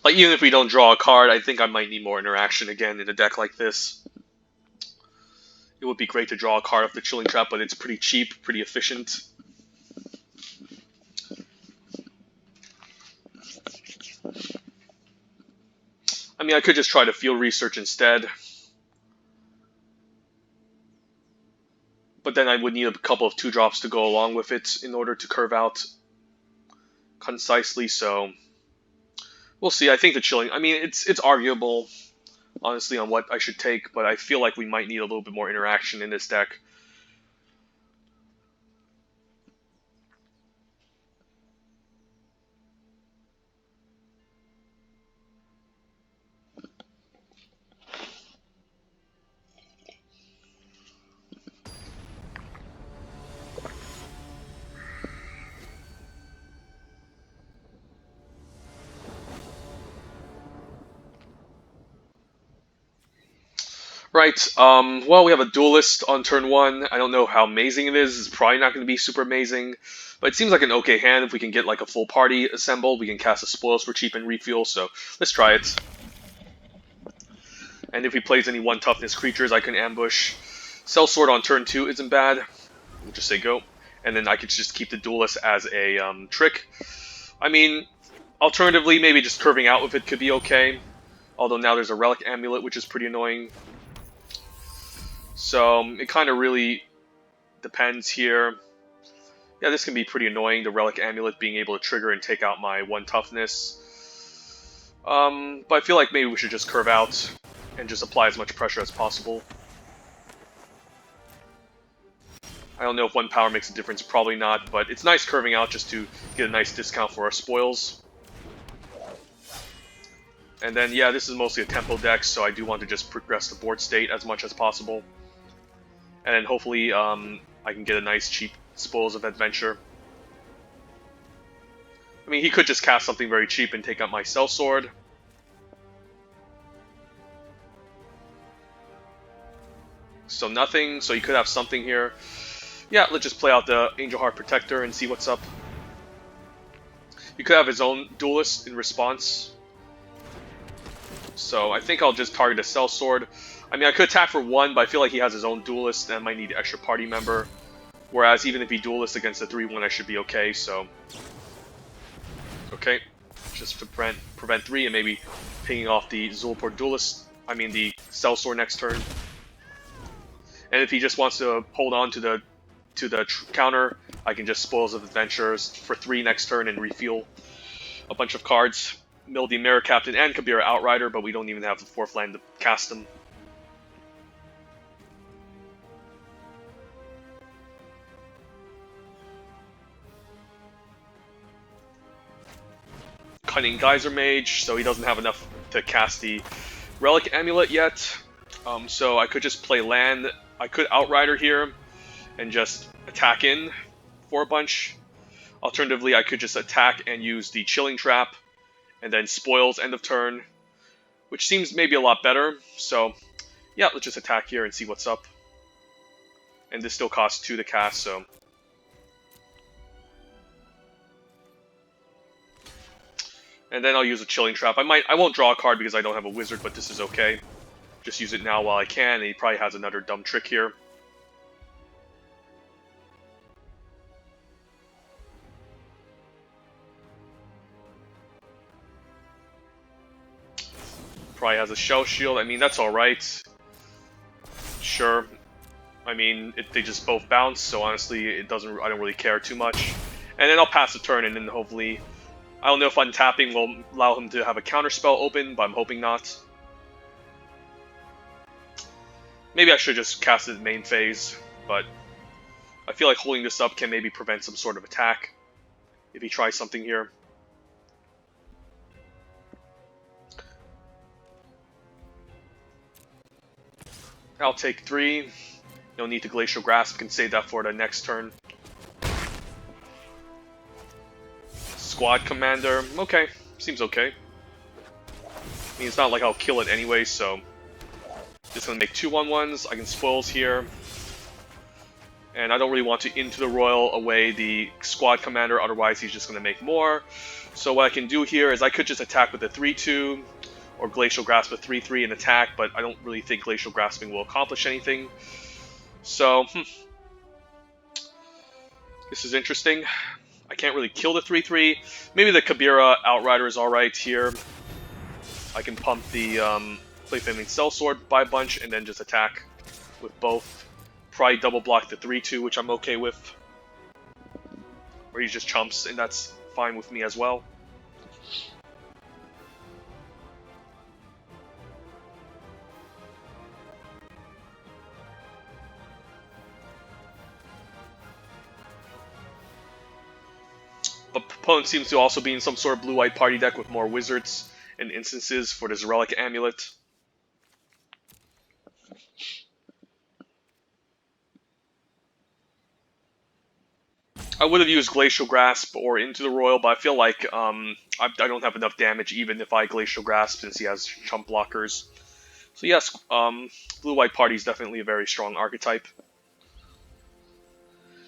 S1: Like, even if we don't draw a card, I think I might need more interaction again in a deck like this. It would be great to draw a card off the Chilling Trap, but it's pretty cheap, pretty efficient. I mean, I could just try to Field Research instead. But then I would need a couple of 2-drops to go along with it in order to curve out concisely, so we'll see. I think the Chilling, I mean, it's arguable, honestly, on what I should take, but I feel like we might need a little bit more interaction in this deck. Right, well, we have a Duelist on turn 1. I don't know how amazing it is. It's probably not going to be super amazing. But it seems like an okay hand. If we can get like a full party assembled, we can cast a Spoils for cheap and refuel, so let's try it. And if he plays any 1 toughness creatures, I can ambush. Sellsword on turn 2 isn't bad. We'll just say go. And then I could just keep the Duelist as a trick. I mean, alternatively, maybe just curving out with it could be okay. Although now there's a Relic Amulet, which is pretty annoying. So it kind of really depends here. Yeah, this can be pretty annoying, the Relic Amulet being able to trigger and take out my 1 toughness. But I feel like maybe we should just curve out and just apply as much pressure as possible. I don't know if 1 power makes a difference, probably not, but it's nice curving out just to get a nice discount for our spoils. And then, yeah, this is mostly a tempo deck, so I do want to just progress the board state as much as possible. And then hopefully I can get a nice cheap Spoils of Adventure. I mean, he could just cast something very cheap and take out my Sellsword. So nothing, so he could have something here. Yeah, let's just play out the Angel Heart Protector and see what's up. He could have his own Duelist in response. So I think I'll just target a Sellsword. I mean, I could attack for 1, but I feel like he has his own Duelist and I might need an extra party member. Whereas even if he duelists against the 3-1, I should be okay, so... Okay. Just to prevent 3 and maybe pinging off the Zulaport duelist, I mean the Sellsword next turn. And if he just wants to hold on to the counter, I can just Spoils of Adventures for 3 next turn and refuel a bunch of cards. Mill the Mirror Captain and Kabira Outrider, but we don't even have the 4th land to cast them. Cunning Geyser Mage, so he doesn't have enough to cast the Relic Amulet yet. So I could just play land. I could Outrider here and just attack in for a bunch. Alternatively, I could just attack and use the Chilling Trap and then Spoils end of turn, which seems maybe a lot better. So yeah, let's just attack here and see what's up. And this still costs 2 to cast, so... And then I'll use a Chilling Trap. I won't draw a card because I don't have a wizard, but this is okay. Just use it now while I can, and he probably has another dumb trick here. Probably has a Shell Shield. I mean, that's alright. Sure. I mean, they just both bounce, so honestly, I don't really care too much. And then I'll pass the turn, and then hopefully... I don't know if untapping will allow him to have a counterspell open, but I'm hoping not. Maybe I should just cast it main phase, but I feel like holding this up can maybe prevent some sort of attack if he tries something here. I'll take 3. No need to Glacial Grasp, can save that for the next turn. Squad Commander, okay, seems okay. I mean, it's not like I'll kill it anyway, so... Just gonna make 2 1/1s, I can Spoils here. And I don't really want to Into the Royal away the Squad Commander, otherwise he's just gonna make more. So what I can do here is I could just attack with a 3-2, or Glacial Grasp a 3-3 and attack, but I don't really think Glacial Grasping will accomplish anything. So, this is interesting. I can't really kill the 3-3. Maybe the Kabira Outrider is alright here. I can pump the Playfaming Sellsword by a bunch and then just attack with both. Probably double block the 3-2, which I'm okay with. Or he just chumps, and that's fine with me as well. But opponent seems to also be in some sort of blue-white party deck with more wizards and instances for this Relic Amulet. I would have used Glacial Grasp or Into the Royal, but I feel like I don't have enough damage even if I Glacial Grasp since he has chump blockers. So yes, blue-white party is definitely a very strong archetype.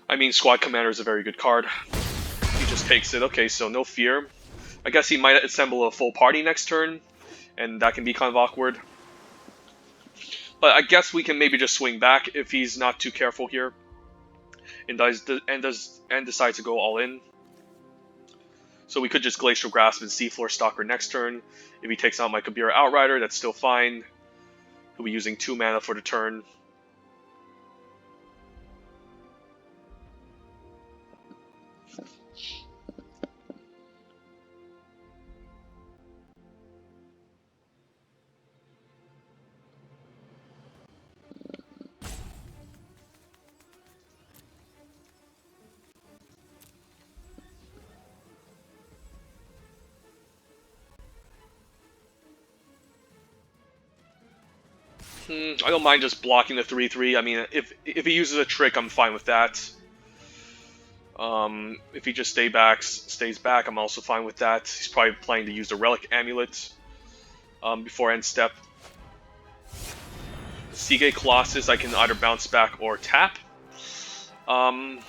S1: I mean, Squad Commander is a very good card. He just takes it. Okay, so no fear. I guess he might assemble a full party next turn, and that can be kind of awkward. But I guess we can maybe just swing back if he's not too careful here, and decides to go all in. So we could just Glacial Grasp and Seafloor Stalker next turn. If he takes out my Kabira Outrider, that's still fine. He'll be using 2 mana for the turn. I don't mind just blocking the 3-3. I mean, if he uses a trick, I'm fine with that. If he just stays back, I'm also fine with that. He's probably planning to use the Relic Amulet before end step. Seagate Colossus, I can either bounce back or tap. I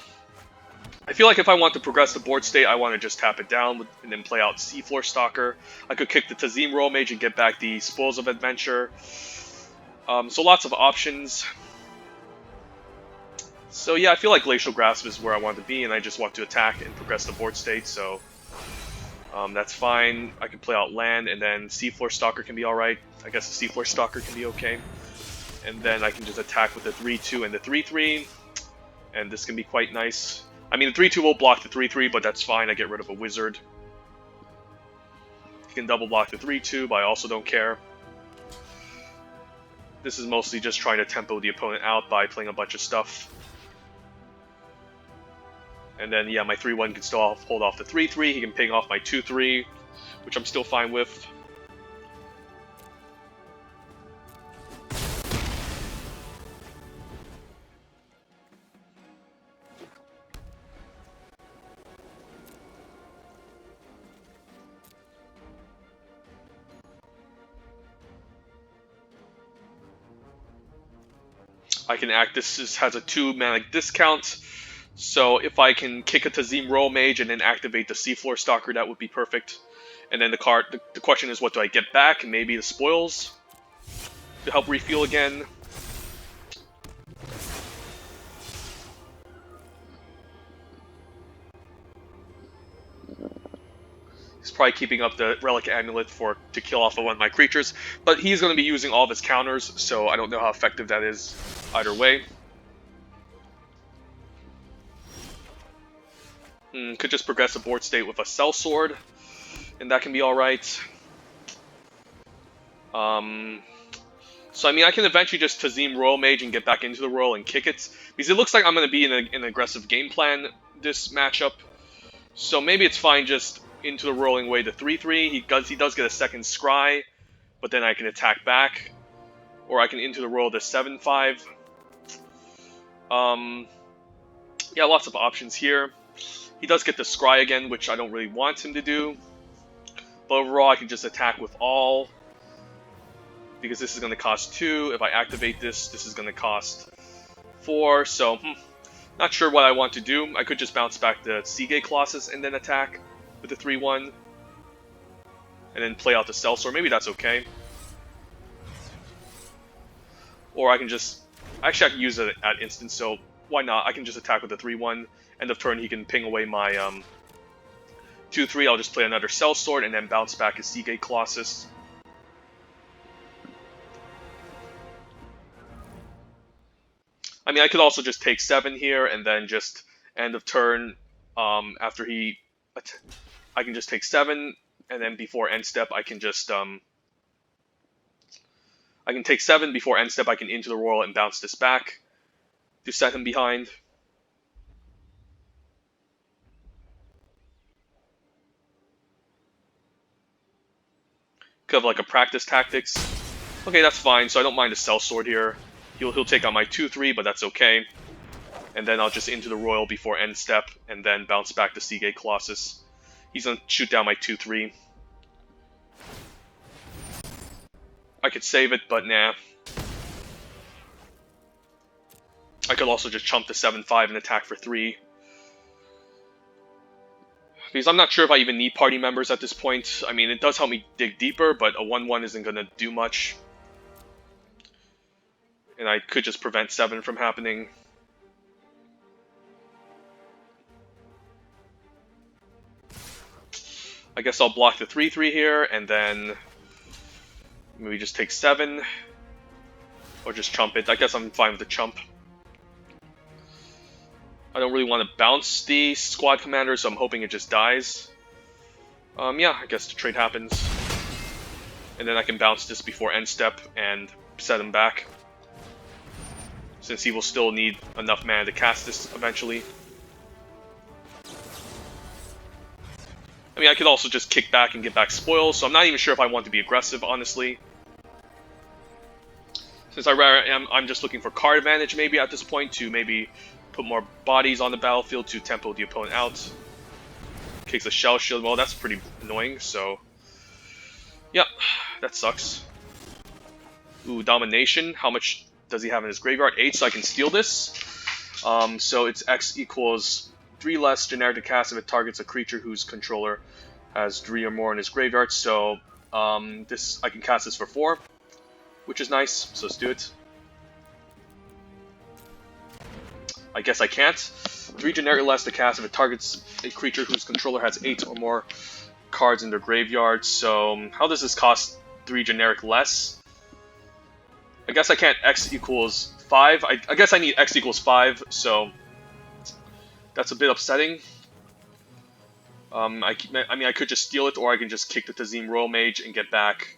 S1: feel like if I want to progress the board state, I want to just tap it down and then play out Seafloor Stalker. I could kick the Tazim Royal Mage and get back the Spoils of Adventure. So lots of options. So yeah, I feel like Glacial Grasp is where I want to be, and I just want to attack and progress the board state, so that's fine. I can play out land, and then Seafloor Stalker can be alright. I guess the Seafloor Stalker can be okay. And then I can just attack with the 3-2 and the 3-3, and this can be quite nice. I mean, the 3-2 will block the 3-3, but that's fine. I get rid of a wizard. You can double block the 3-2, but I also don't care. This is mostly just trying to tempo the opponent out by playing a bunch of stuff. And then, yeah, my 3-1 can still hold off the 3-3. He can ping off my 2-3, which I'm still fine with. I can act, this has a 2-mana discount, so if I can kick a Tazim Royal Mage and then activate the Seafloor Stalker, that would be perfect. And then the question is, what do I get back? Maybe the spoils to help refuel again. He's probably keeping up the Relic Amulet to kill off of one of my creatures, but he's going to be using all of his counters, so I don't know how effective that is either way. Could just progress a board state with a Sellsword, and that can be alright. So I mean, I can eventually just Tazim Royal Mage and get back into the Royal and kick it, because it looks like I'm going to be in an aggressive game plan this matchup. So maybe it's fine just into the Rolling Way the 3-3. He does get a second Scry, but then I can attack back. Or I can into the roll the 7-5. Yeah, lots of options here. He does get the Scry again, which I don't really want him to do. But overall, I can just attack with all, because this is going to cost 2. If I activate this, this is going to cost 4. So, not sure what I want to do. I could just bounce back the Seagate Colossus and then attack with the 3-1. And then play out the Sellsword. Maybe that's okay. Or I can just... Actually, I can use it at instant, so why not? I can just attack with the 3-1. End of turn, he can ping away my 2-3. I'll just play another Sellsword and then bounce back his Seagate Colossus. I mean, I could also just take 7 here and then just end of turn after he... I can just take 7, and then before end step, I can just... I can take 7, before end step, I can into the Royal and bounce this back to set him behind. Could have like a practice tactics. Okay, that's fine, so I don't mind a Sellsword here. He'll take on my 2-3, but that's okay. And then I'll just into the Royal before end step, and then bounce back to Seagate Colossus. He's gonna shoot down my 2-3. I could save it, but nah. I could also just chump the 7-5 and attack for 3. Because I'm not sure if I even need party members at this point. I mean, it does help me dig deeper, but a 1-1 isn't gonna do much. And I could just prevent 7 from happening. I guess I'll block the 3-3 here, and then maybe just take 7. Or just chump it. I guess I'm fine with the chump. I don't really want to bounce the squad commander, so I'm hoping it just dies. Yeah, I guess the trade happens. And then I can bounce this before end step and set him back, since he will still need enough mana to cast this eventually. I mean, I could also just kick back and get back spoils, so I'm not even sure if I want to be aggressive, honestly. Since I'm just looking for card advantage maybe at this point, to maybe put more bodies on the battlefield to tempo the opponent out. Kicks a Shell Shield, well that's pretty annoying, so... yeah, that sucks. Ooh, Domination, how much does he have in his graveyard? 8, so I can steal this. So it's X equals 3 less generic to cast if it targets a creature whose controller has 3 or more in his graveyard. So this I can cast this for 4, which is nice. So let's do it. I guess I can't. 3 generic less to cast if it targets a creature whose controller has 8 or more cards in their graveyard. So how does this cost 3 generic less? I guess I can't X equals 5. I guess I need X equals 5, so that's a bit upsetting. I mean, I could just steal it, or I can just kick the Tazim Royal Mage and get back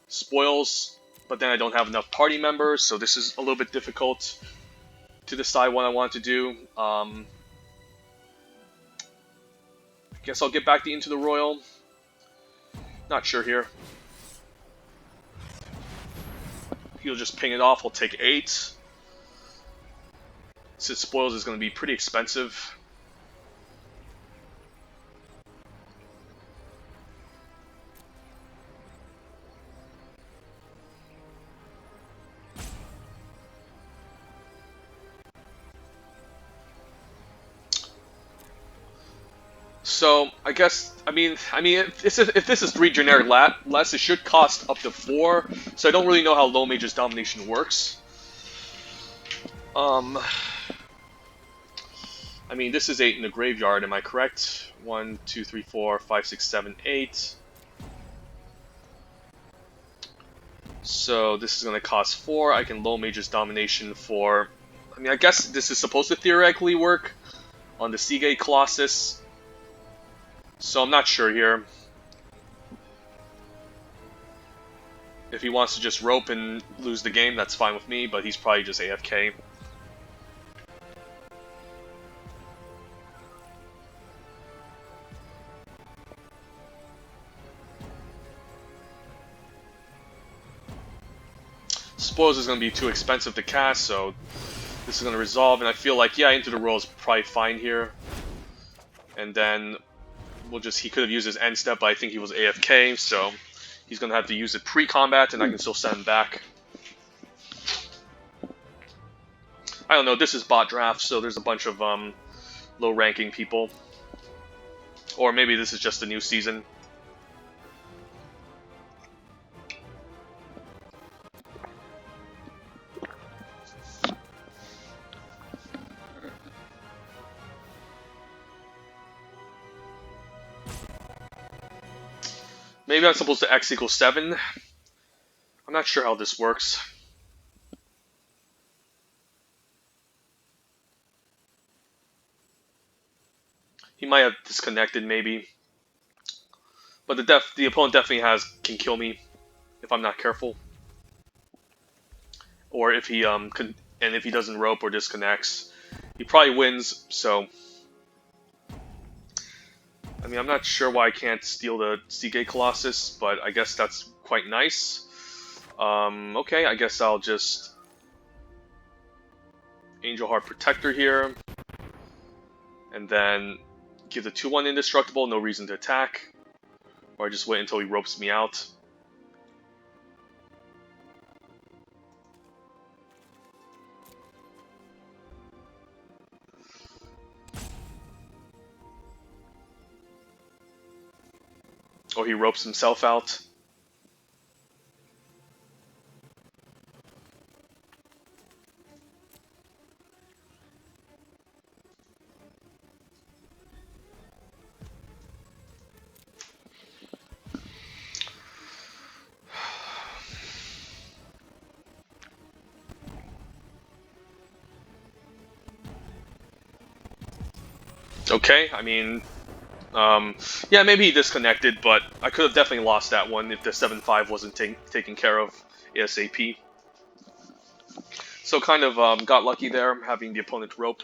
S1: spoils, but then I don't have enough party members, so this is a little bit difficult to decide what I want to do. I guess I'll get back Into the Royal. Not sure here. He'll just ping it off. I'll take 8. Since spoils is going to be pretty expensive. So I guess if this is 3 generic less, it should cost up to 4. So I don't really know how Low Mage's domination works. I mean, this is 8 in the graveyard. Am I correct? 1, 2, 3, 4, 5, 6, 7, 8. So this is going to cost 4. I can Low Mage's domination for. I mean, I guess this is supposed to theoretically work on the Seagate Colossus. So I'm not sure here. If he wants to just rope and lose the game, that's fine with me, but he's probably just AFK. Spoils is going to be too expensive to cast, so this is going to resolve, and I feel like, yeah, Into the Royal is probably fine here. And then he could have used his end step, but I think he was AFK, so he's going to have to use it pre-combat, and I can still send him back. I don't know, this is bot draft, so there's a bunch of low-ranking people. Or maybe this is just a new season. Maybe I'm supposed to X equals 7. I'm not sure how this works. He might have disconnected, maybe. But the opponent definitely can kill me if I'm not careful. Or if he if he doesn't rope or disconnects, he probably wins. So I mean, I'm not sure why I can't steal the Seagate Colossus, but I guess that's quite nice. Okay, I guess I'll just Angel Heart Protector here, and then give the 2/1 indestructible, no reason to attack, or I just wait until he ropes me out. Or he ropes himself out. Okay, I mean, yeah, maybe he disconnected, but I could have definitely lost that one if the 7-5 wasn't taken care of ASAP. So kind of got lucky there, having the opponent rope.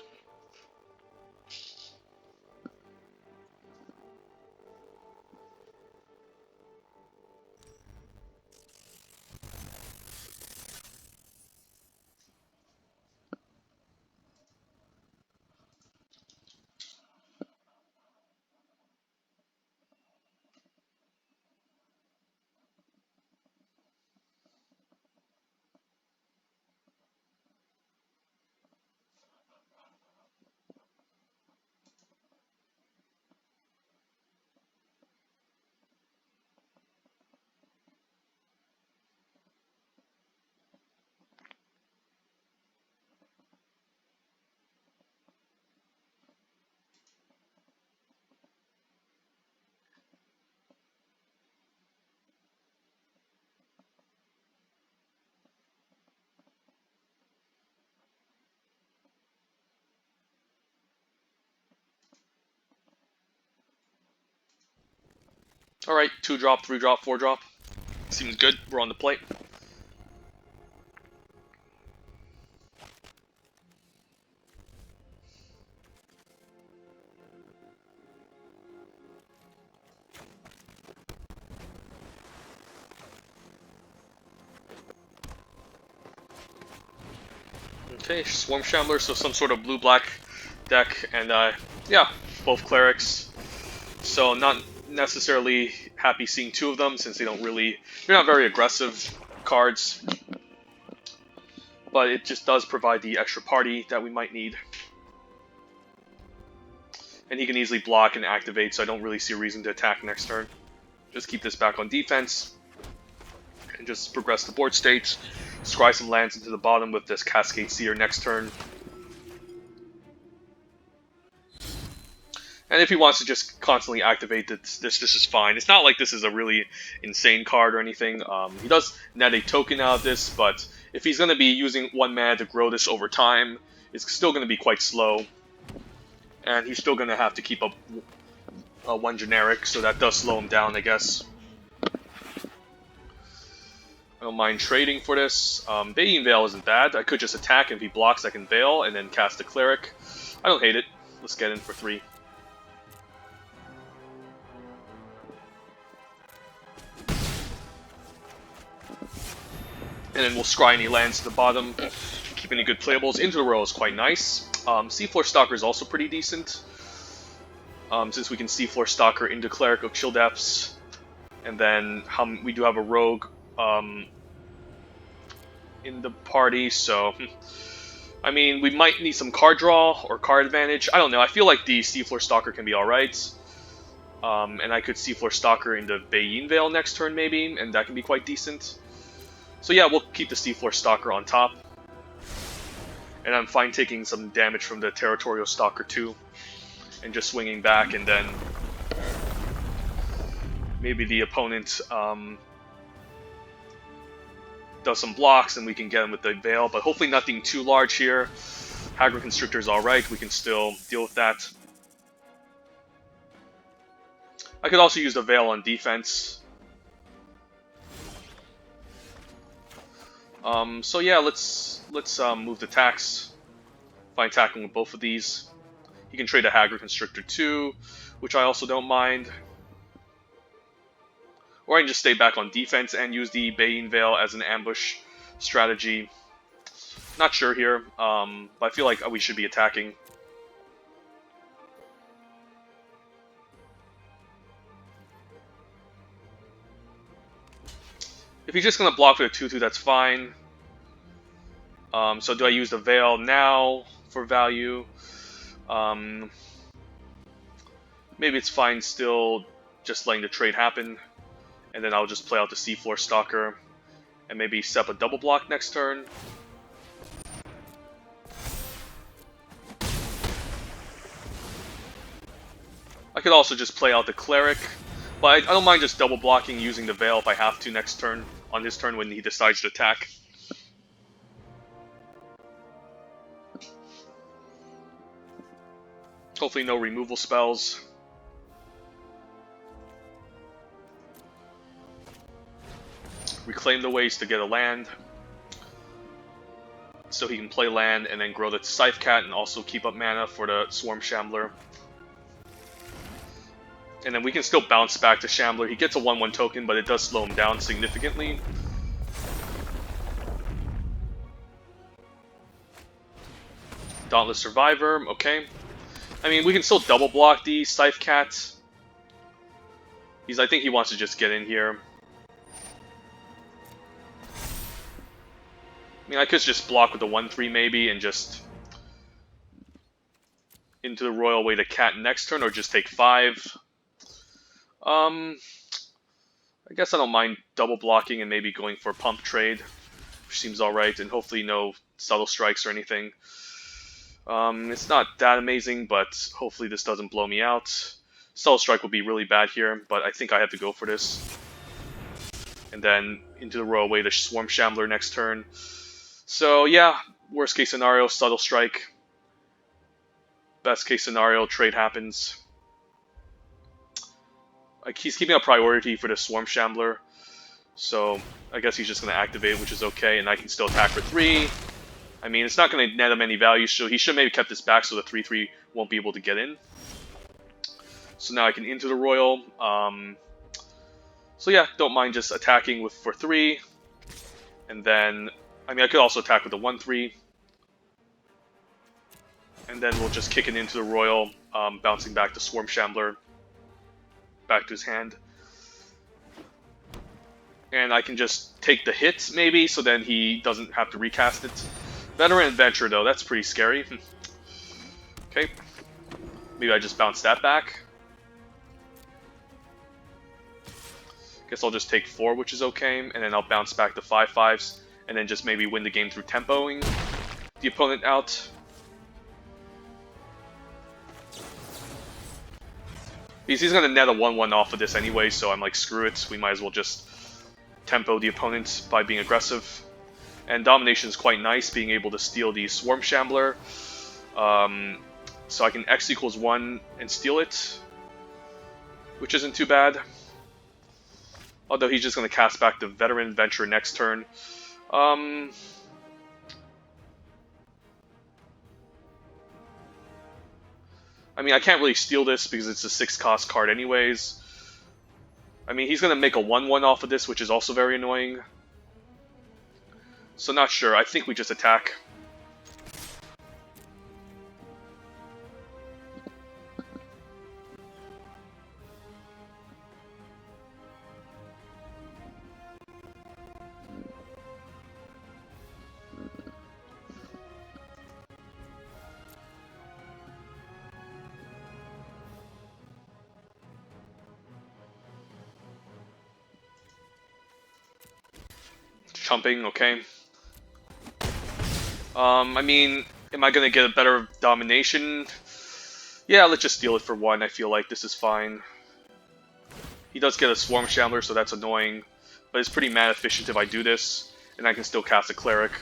S1: Alright, 2-drop, 3-drop, 4-drop. Seems good. We're on the plate. Okay, Swarm Shambler, so some sort of blue-black deck, and yeah, both clerics. So not necessarily happy seeing two of them, since they're not very aggressive cards. But it just does provide the extra party that we might need. And he can easily block and activate, so I don't really see a reason to attack next turn. Just keep this back on defense, and just progress the board states. Scry some lands into the bottom with this Cascade Seer next turn. And if he wants to just constantly activate this is fine. It's not like this is a really insane card or anything. He does net a token out of this, but if he's going to be using 1 mana to grow this over time, it's still going to be quite slow. And he's still going to have to keep up 1 generic, so that does slow him down, I guess. I don't mind trading for this. Bayeen Veil isn't bad. I could just attack, and if he blocks I can Veil, and then cast a Cleric. I don't hate it. Let's get in for 3. And then we'll scry any lands to the bottom, keep any good playables. Into the Row is quite nice. Seafloor Stalker is also pretty decent, since we can Seafloor Stalker into Cleric of Chill Depths. And then we do have a Rogue in the party, so I mean, we might need some card draw or card advantage. I don't know. I feel like the Seafloor Stalker can be alright. And I could Seafloor Stalker into Bayeen Veil next turn maybe, and that can be quite decent. So yeah, we'll keep the Seafloor Stalker on top. And I'm fine taking some damage from the Territorial Stalker too. And just swinging back, and then maybe the opponent does some blocks and we can get him with the Veil. But hopefully nothing too large here. Hagra Constrictor is alright, we can still deal with that. I could also use the Veil on defense. So yeah, let's move the tax. Fine tackling with both of these. He can trade a Hagra Constrictor too, which I also don't mind. Or I can just stay back on defense and use the Bayeen Veil as an ambush strategy. Not sure here, but I feel like we should be attacking. If he's just going to block with a 2-2, that's fine. So do I use the Veil now for value? Maybe it's fine still just letting the trade happen. And then I'll just play out the Seafloor Stalker. And maybe set up a double block next turn. I could also just play out the Cleric. But I don't mind just double blocking using the Veil if I have to next turn. On his turn when he decides to attack. Hopefully no removal spells. Reclaim the waste to get a land. So he can play land and then grow the Scythe Cat and also keep up mana for the Swarm Shambler. And then we can still bounce back to Shambler. He gets a 1/1 token, but it does slow him down significantly. Dauntless Survivor, okay. I mean, we can still double block the Scythe Cat. I think he wants to just get in here. I mean, I could just block with the 1/3 maybe and just into the Royal Way to Cat next turn, or just take 5. I guess I don't mind double blocking and maybe going for a pump trade, which seems alright, and hopefully no subtle strikes or anything. It's not that amazing, but hopefully this doesn't blow me out. Subtle Strike would be really bad here, but I think I have to go for this. And then into the Royal Way to Swarm Shambler next turn. So yeah, worst case scenario, Subtle Strike. Best case scenario, trade happens. Like, he's keeping a priority for the Swarm Shambler. So, I guess he's just going to activate, which is okay. And I can still attack for 3. I mean, it's not going to net him any value, so he should maybe kept this back so the 3/3 won't be able to get in. So now I can into the Royal. So yeah, don't mind just attacking with for 3. And then, I mean, I could also attack with the 1/3. And then we'll just kick it into the Royal, bouncing back the Swarm Shambler back to his hand. And I can just take the hit, maybe, so then he doesn't have to recast it. Veteran Adventure, though, that's pretty scary. Okay. Maybe I just bounce that back. Guess I'll just take 4, which is okay, and then I'll bounce back the 5/5s, and then just maybe win the game through tempoing the opponent out. He's going to net a 1/1 off of this anyway, so I'm like, screw it. We might as well just tempo the opponent by being aggressive. And Domination is quite nice, being able to steal the Swarm Shambler. So I can X = 1 and steal it, which isn't too bad. Although he's just going to cast back the Veteran Adventure next turn. I mean, I can't really steal this because it's a 6-cost card anyways. I mean, he's going to make a 1/1 off of this, which is also very annoying. So not sure. I think we just attack. Chumping, okay. I mean, am I gonna get a better domination? Yeah, let's just steal it for 1. I feel like this is fine. He does get a Swarm Shambler, so that's annoying. But it's pretty mana efficient if I do this, and I can still cast a Cleric.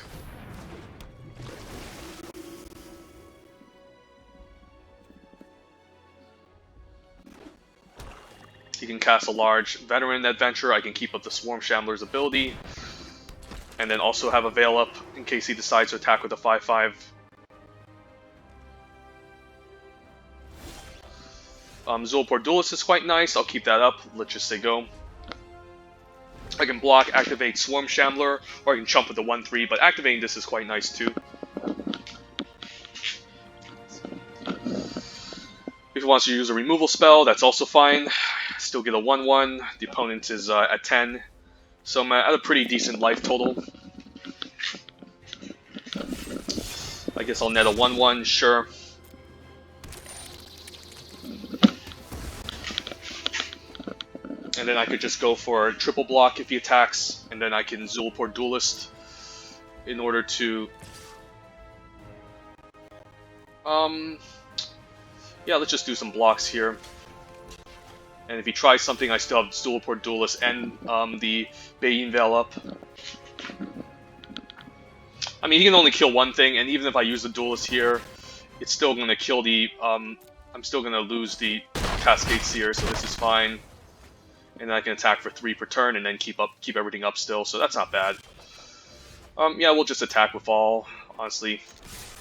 S1: He can cast a large Veteran Adventure. I can keep up the Swarm Shambler's ability. And then also have a Veil up in case he decides to attack with a 5/5. Zulaport Duelist is quite nice. I'll keep that up. Let's just say go. I can block, activate Swarm Shambler, or I can chump with the 1/3, but activating this is quite nice too. If he wants to use a removal spell, that's also fine. Still get a 1/1. The opponent is at 10. So I'm at a pretty decent life total. I guess I'll net a 1/1, sure. And then I could just go for a triple block if he attacks, and then I can Zulaport Duelist in order to... yeah, let's just do some blocks here. And if he tries something, I still have Zulaport Duelist and the Bayin Veil up. I mean, he can only kill one thing, and even if I use the Duelist here, it's still going to kill the... I'm still going to lose the Cascade Seer, so this is fine. And then I can attack for 3 per turn, and then keep everything up still, so that's not bad. Yeah, we'll just attack with all, honestly.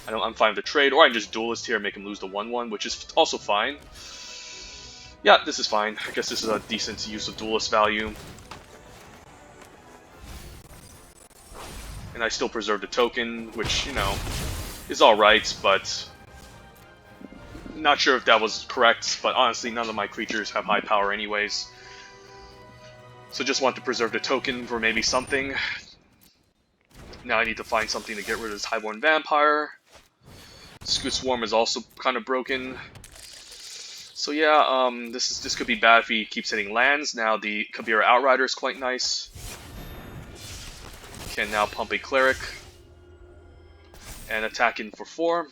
S1: I'm fine with the trade, or I can just Duelist here and make him lose the 1/1, which is also fine. Yeah, this is fine. I guess this is a decent use of Duelist value. And I still preserve the token, which, you know, is alright, but... not sure if that was correct, but honestly, none of my creatures have high power anyways. So just want to preserve the token for maybe something. Now I need to find something to get rid of this Highborn Vampire. Scoot Swarm is also kind of broken. So yeah, this could be bad if he keeps hitting lands. Now the Kabira Outrider is quite nice. Can now pump a Cleric and attack in for 4.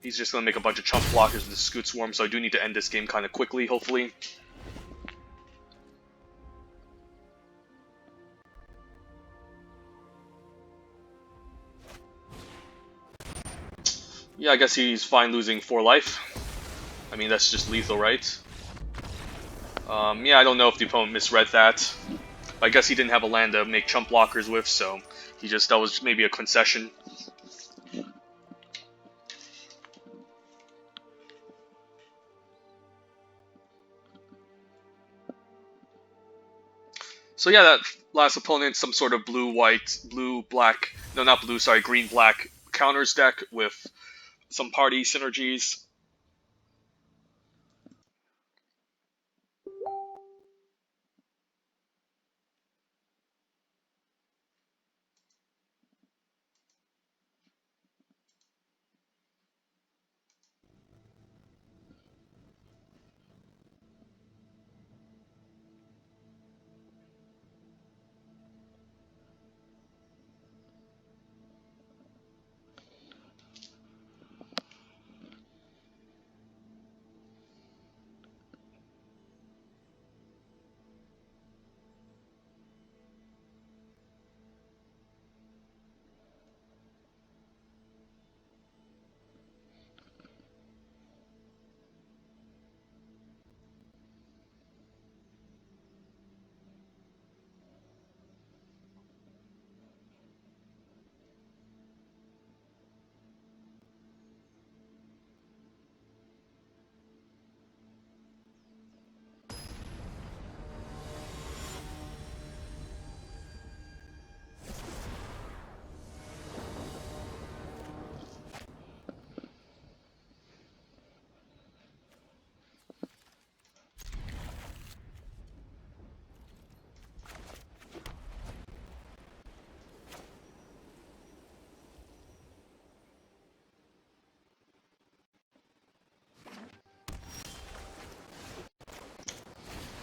S1: He's just going to make a bunch of chump blockers with the Scoot Swarm, so I do need to end this game kind of quickly, hopefully. Yeah, I guess he's fine losing 4 life. I mean, that's just lethal, right? Yeah, I don't know if the opponent misread that. I guess he didn't have a land to make chump blockers with, so that was maybe a concession. So yeah, that last opponent, some sort of blue-black, no, not blue, sorry, green-black counters deck with some party synergies.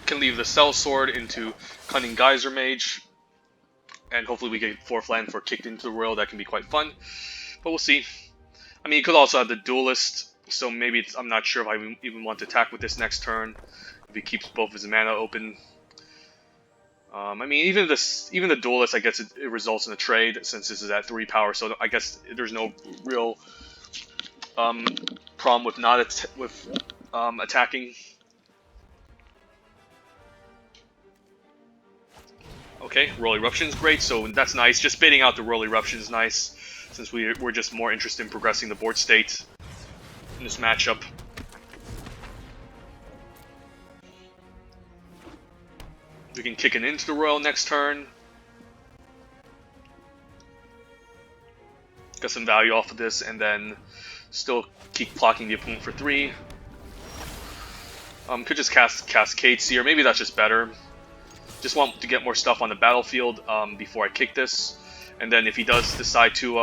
S1: Can leave the Cell Sword into Cunning Geyser Mage, and hopefully we get 4th land for Kicked into the Royal. That can be quite fun, but we'll see. I mean, he could also have the Duelist, so maybe I'm not sure if I even want to attack with this next turn, if he keeps both his mana open. I mean, even the Duelist, I guess it results in a trade, since this is at 3 power, so I guess there's no real problem with not attacking. Okay, Royal Eruption is great, so that's nice. Just baiting out the Royal Eruption is nice, since we're just more interested in progressing the board state in this matchup. We can kick it into the Royal next turn. Get some value off of this, and then still keep blocking the opponent for 3. Could just cast Cascade Seer. Maybe that's just better. Just want to get more stuff on the battlefield before I kick this. And then if he does decide to...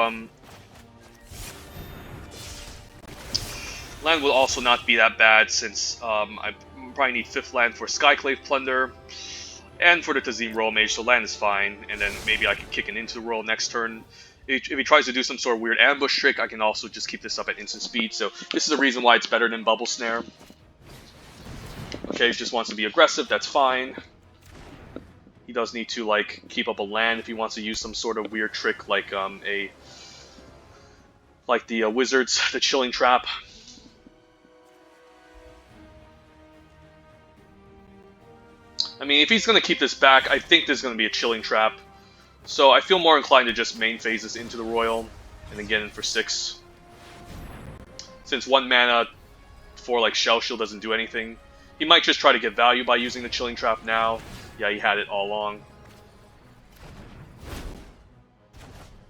S1: land will also not be that bad, since I probably need 5th land for Skyclave Plunder. And for the Tazim Royal Mage, so land is fine. And then maybe I can kick it into the Royal next turn. If he tries to do some sort of weird ambush trick, I can also just keep this up at instant speed. So this is the reason why it's better than Bubble Snare. Okay, he just wants to be aggressive, that's fine. He does need to, like, keep up a land if he wants to use some sort of weird trick, like the Wizards, the Chilling Trap. I mean, if he's going to keep this back, I think there's going to be a Chilling Trap. So I feel more inclined to just main phase this into the Royal, and then get in for 6. Since 1 mana for, like, Shell Shield doesn't do anything. He might just try to get value by using the Chilling Trap now. Yeah, he had it all along.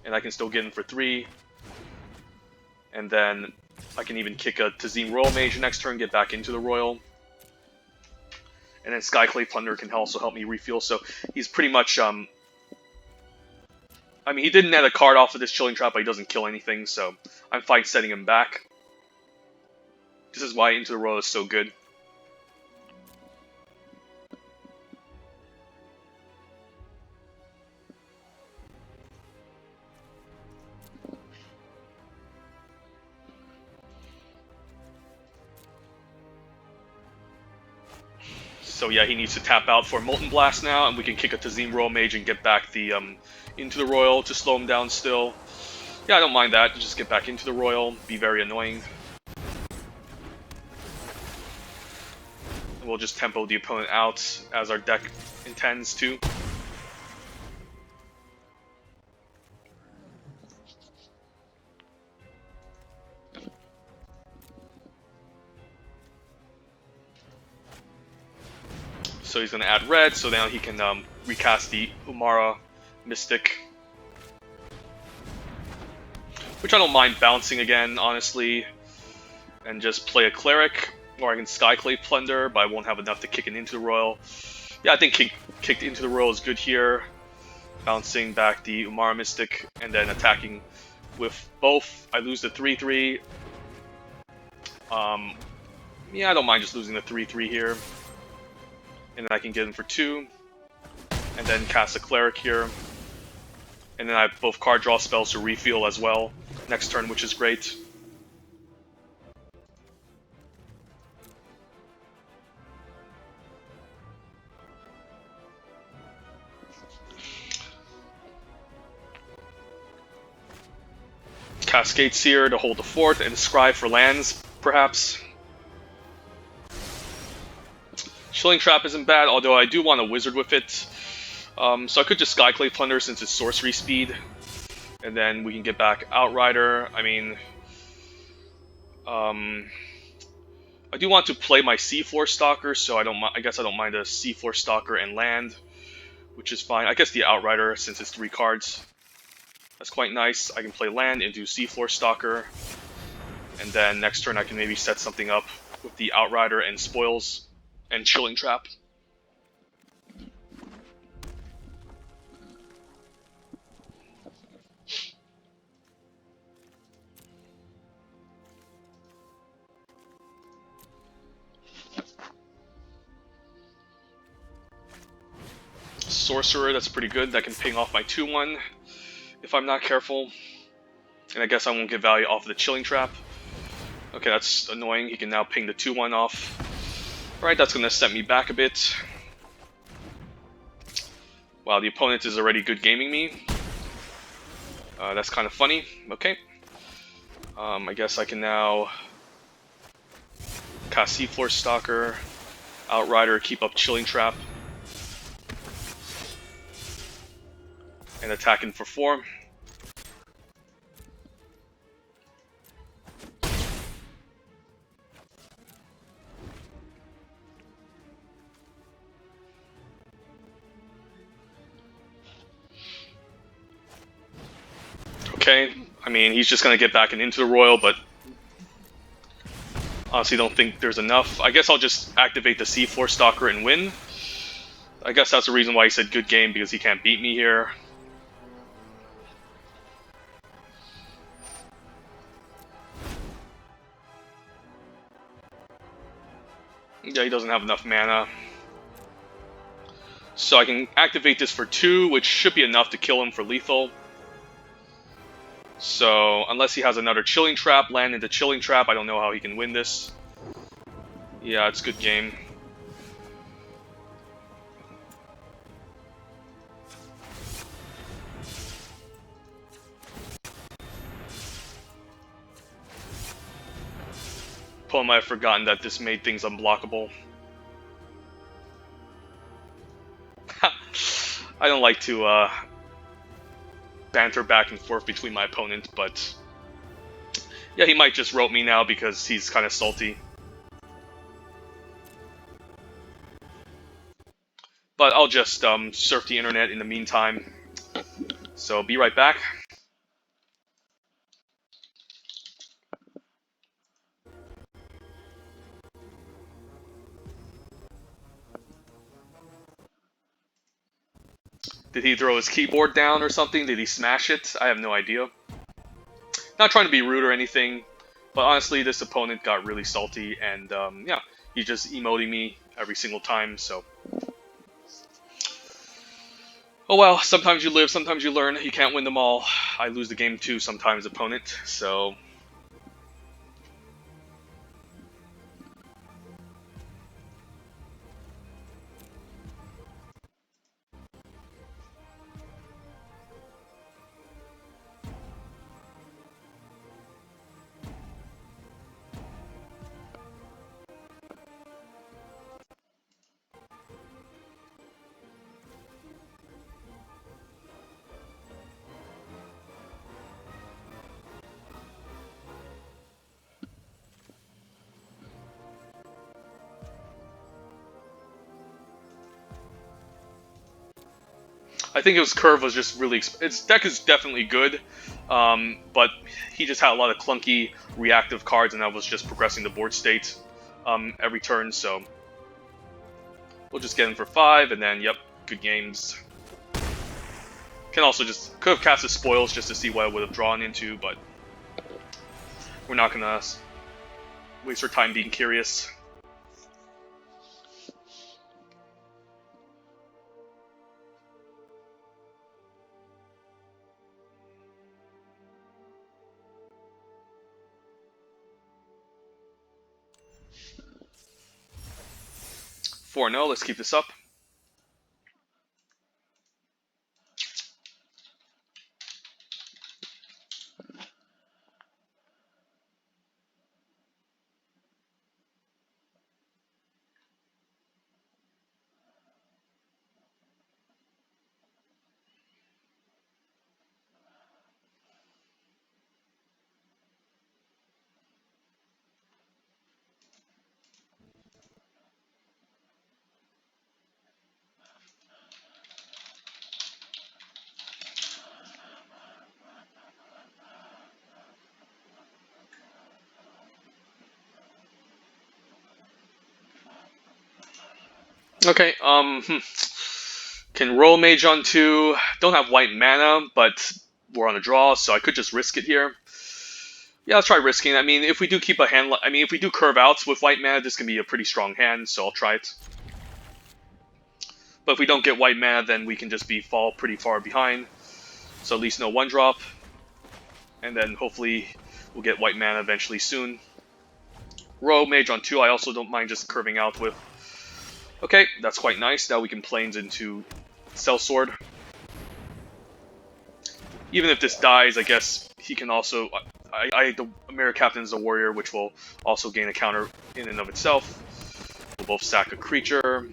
S1: And I can still get in for 3. And then I can even kick a Tazim Royal Mage next turn, get back into the Royal. And then Skyclave Plunder can also help me refuel, so he's pretty much, I mean, he didn't net a card off of this Chilling Trap, but he doesn't kill anything, so I'm fine setting him back. This is why Into the Royal is so good. So yeah, he needs to tap out for Molten Blast now, and we can kick a Tazim Royal Mage and get back the into the Royal to slow him down still. Yeah, I don't mind that. Just get back into the Royal, be very annoying. We'll just tempo the opponent out as our deck intends to. So he's going to add red, so now he can recast the Umara Mystic. Which I don't mind bouncing again, honestly. And just play a Cleric. Or I can Skyclave Plunder, but I won't have enough to kick it into the Royal. Yeah, I think kicked into the Royal is good here. Bouncing back the Umara Mystic, and then attacking with both. I lose the 3-3. Yeah, I don't mind just losing the 3-3 here. And then I can get him for 2. And then cast a Cleric here. And then I have both card draw spells to refuel as well next turn, which is great. Cascade Seer to hold the fort, and Scry for lands, perhaps. Chilling Trap isn't bad, although I do want a Wizard with it. So I could just Skyclave Plunder since it's sorcery speed. And then we can get back Outrider. I mean... I do want to play my Seafloor Stalker, so I guess I don't mind a Seafloor Stalker and land, which is fine. I guess the Outrider, since it's 3 cards. That's quite nice. I can play land into Seafloor Stalker. And then next turn I can maybe set something up with the Outrider and Spoils and Chilling Trap. Sorcerer, that's pretty good. That can ping off my 2-1 if I'm not careful. And I guess I won't get value off of the Chilling Trap. Okay, that's annoying. He can now ping the 2-1 off. Alright, that's going to set me back a bit. Wow, the opponent is already good gaming me. That's kind of funny. Okay. I guess I can now cast Seafloor Stalker, Outrider, keep up Chilling Trap, and attacking for 4. Okay, I mean, he's just going to get back and into the Royal, but honestly don't think there's enough. I guess I'll just activate the Seafloor Stalker and win. I guess that's the reason why he said good game, because he can't beat me here. Yeah, he doesn't have enough mana. So I can activate this for 2, which should be enough to kill him for lethal. So, unless he has another Chilling Trap, land into Chilling Trap, I don't know how he can win this. Yeah, it's a good game. Poem might have forgotten that this made things unblockable. I don't like to banter back and forth between my opponent, but yeah, he might just rope me now because he's kind of salty. But I'll just surf the internet in the meantime. So be right back. Did he throw his keyboard down or something? Did he smash it? I have no idea. Not trying to be rude or anything, but honestly, this opponent got really salty, and yeah, he's just emoting me every single time, so... Oh well, sometimes you live, sometimes you learn. You can't win them all. I lose the game too sometimes, opponent, so... I think his curve was just really... Its deck is definitely good, but he just had a lot of clunky reactive cards, and that was just progressing the board state every turn, so... We'll just get him for 5, and then, yep, good games. Can also just... Could have casted Spoils just to see what I would have drawn into, but... We're not gonna waste our time being curious. Four 0. Let's keep this up. Okay, can roll Mage on 2. Don't have white mana, but we're on a draw, so I could just risk it here. Yeah, I'll try risking. I mean, if we do keep a hand... I mean, if we do curve outs with white mana, this can be a pretty strong hand, so I'll try it. But if we don't get white mana, then we can just fall pretty far behind. So at least no 1-drop. And then hopefully we'll get white mana eventually soon. Row Mage on 2, I also don't mind just curving out with. Okay, that's quite nice. Now we can planes into Sellsword. Even if this dies, I guess he can also... the Mirror Captain is a warrior, which will also gain a counter in and of itself. We'll both sack a creature.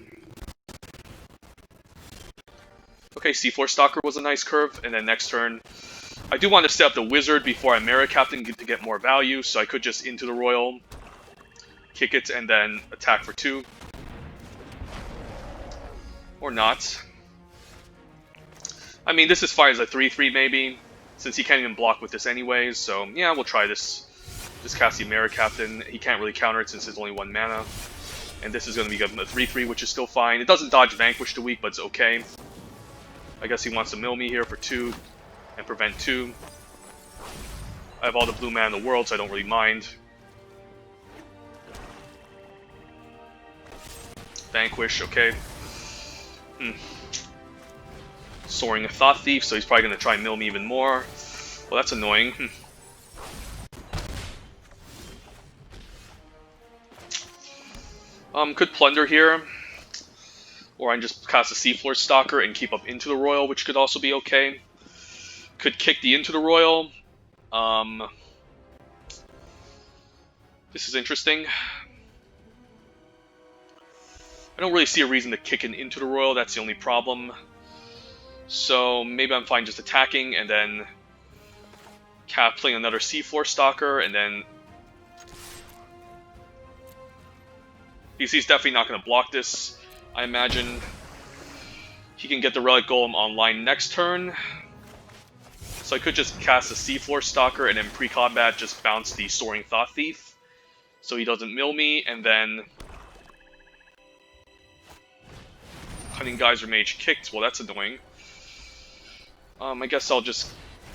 S1: Okay, Seafloor Stalker was a nice curve, and then next turn... I do want to step up the Wizard before I Mirror Captain to get more value, so I could just into the Royal, kick it, and then attack for 2. Or not. I mean, this is fine as a 3-3 maybe, since he can't even block with this anyways, so yeah, we'll try this. Just cast the Mirror Captain. He can't really counter it since it's only 1 mana. And this is going to be a 3-3, which is still fine. It doesn't dodge Vanquish the Weak, but it's okay. I guess he wants to mill me here for 2 and prevent 2. I have all the blue mana in the world, so I don't really mind. Vanquish, okay. Soaring a Thought Thief, so he's probably going to try and mill me even more. Well, that's annoying. Could Plunder here. Or I can just cast a Seafloor Stalker and keep up into the Royal, which could also be okay. Could kick the into the Royal. This is interesting. I don't really see a reason to kick an into the Royal, that's the only problem. So maybe I'm fine just attacking and then playing another Seafloor Stalker and then... DC's definitely not going to block this, I imagine. He can get the Relic Golem online next turn. So I could just cast a Seafloor Stalker and then pre-combat just bounce the Soaring Thought Thief. So he doesn't mill me, and then... Cunning Geyser Mage kicked. Well, that's annoying. I guess I'll just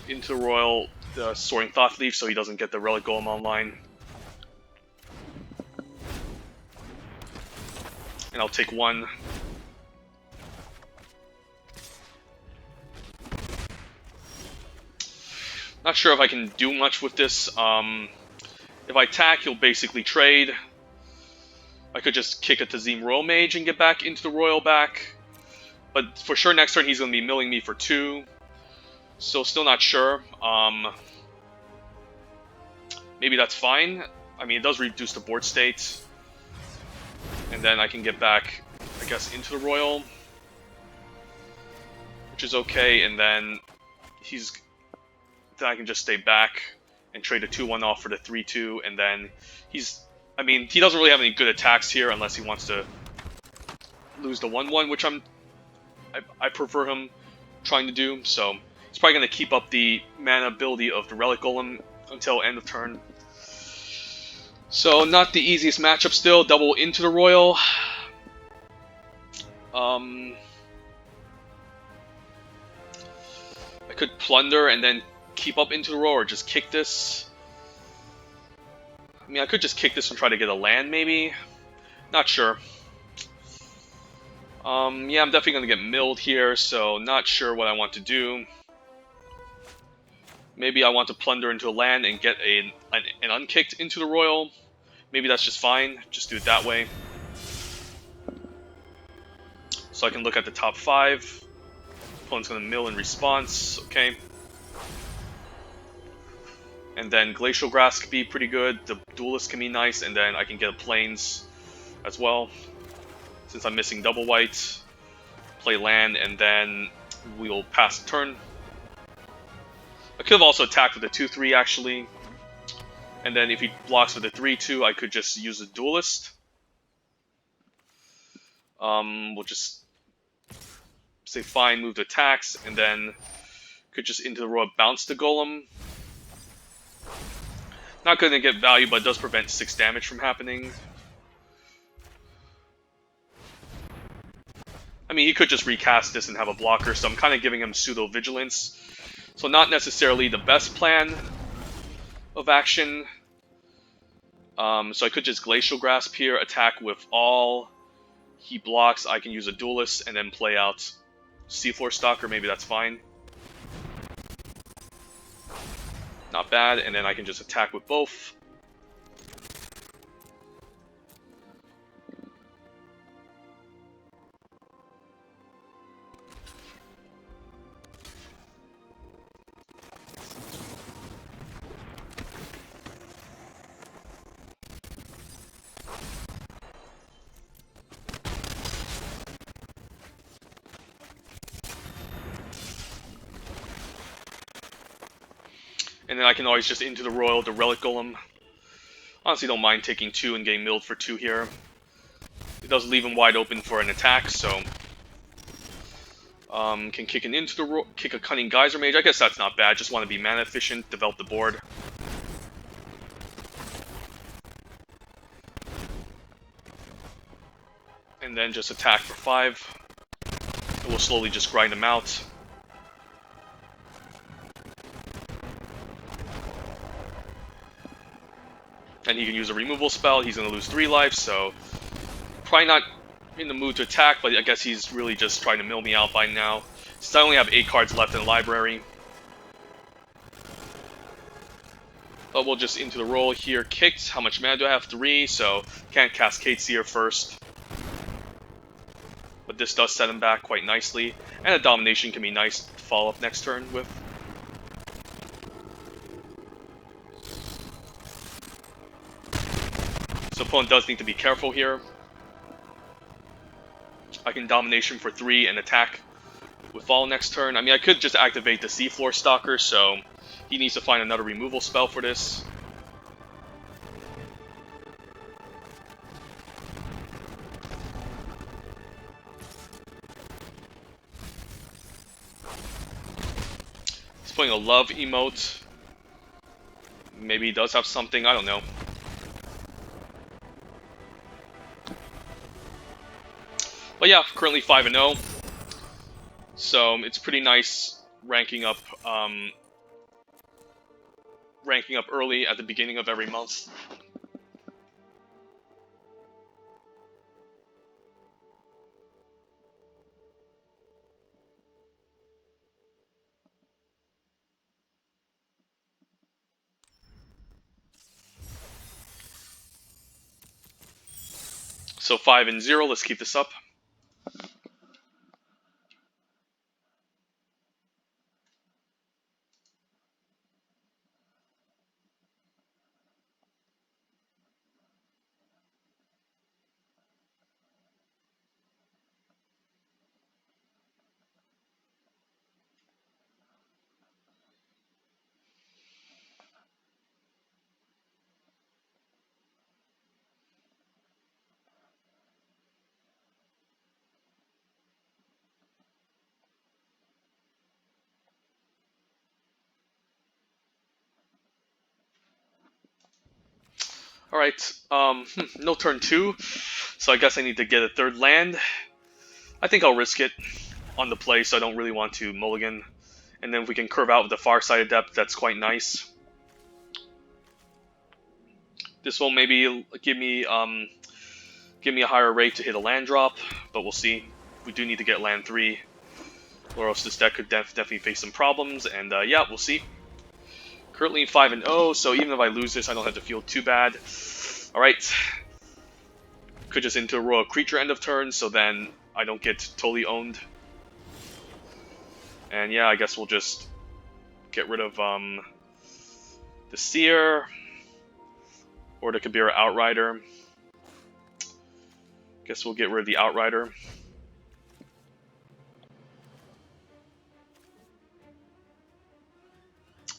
S1: into Royal the Soaring Thought Thief so he doesn't get the Relic Golem online. And I'll take 1. Not sure if I can do much with this. If I attack, he'll basically trade. I could just kick a Tazim Royal Mage and get back into the Royal back. But for sure next turn he's going to be milling me for 2. So still not sure. Maybe that's fine. I mean, it does reduce the board state. And then I can get back, I guess, into the Royal. Which is okay, and then then I can just stay back and trade a 2-1 off for the 3-2, and then I mean, he doesn't really have any good attacks here unless he wants to lose the 1-1, which I prefer him trying to do. So he's probably going to keep up the mana ability of the Relic Golem until end of turn. So not the easiest matchup still. Double into the Royal. I could plunder and then keep up into the Royal, or just kick this. I mean, I could just kick this and try to get a land, maybe. Not sure. Yeah, I'm definitely going to get milled here, so not sure what I want to do. Maybe I want to plunder into a land and get an unkicked into the Royal. Maybe that's just fine. Just do it that way. So I can look at the top 5. Opponent's going to mill in response. Okay. And then Glacial Grass could be pretty good. The Duelist can be nice. And then I can get a Plains as well. Since I'm missing double white. Play land, and then we'll pass the turn. I could have also attacked with a 2-3 actually. And then if he blocks with a 3-2, I could just use a Duelist. We'll just say fine, move the attacks, and then could just into the row bounce the Golem. Not going to get value, but it does prevent 6 damage from happening. I mean, he could just recast this and have a blocker, so I'm kind of giving him pseudo-vigilance. So not necessarily the best plan of action. So I could just Glacial Grasp here, attack with all. He blocks, I can use a Duelist, and then play out Seafloor Stalker, maybe that's fine. Not bad, and then I can just attack with both. And then I can always just into the Royal, the Relic Golem. Honestly, don't mind taking 2 and getting milled for 2 here. It does leave him wide open for an attack, so can kick an into the kick a Cunning Geyser Mage. I guess that's not bad. Just want to be mana efficient, develop the board. And then just attack for 5. And we'll slowly just grind him out. And he can use a removal spell. He's going to lose 3 life, so probably not in the mood to attack, but I guess he's really just trying to mill me out by now. Since I only have 8 cards left in the library. But we'll just into the roll here. Kicked. How much mana do I have? 3, so can't cast Seer first. But this does set him back quite nicely. And a Domination can be nice to follow up next turn with. So opponent does need to be careful here. I can Domination for 3 and attack with Fall next turn. I mean, I could just activate the Seafloor Stalker, so he needs to find another removal spell for this. He's playing a love emote. Maybe he does have something, I don't know. But yeah, currently 5-0. So it's pretty nice ranking up early at the beginning of every month. So 5-0, let's keep this up. Alright, no turn 2, so I guess I need to get a third land. I think I'll risk it on the play, so I don't really want to mulligan. And then if we can curve out with the far side Adept, that's quite nice. This will maybe give me a higher rate to hit a land drop, but we'll see. We do need to get land 3, or else this deck could definitely face some problems, and yeah, we'll see. Currently 5-0, so even if I lose this, I don't have to feel too bad. Alright. Could just into a royal creature end of turn, so then I don't get totally owned. And yeah, I guess we'll just get rid of the Seer, or the Kabira Outrider. Guess we'll get rid of the Outrider.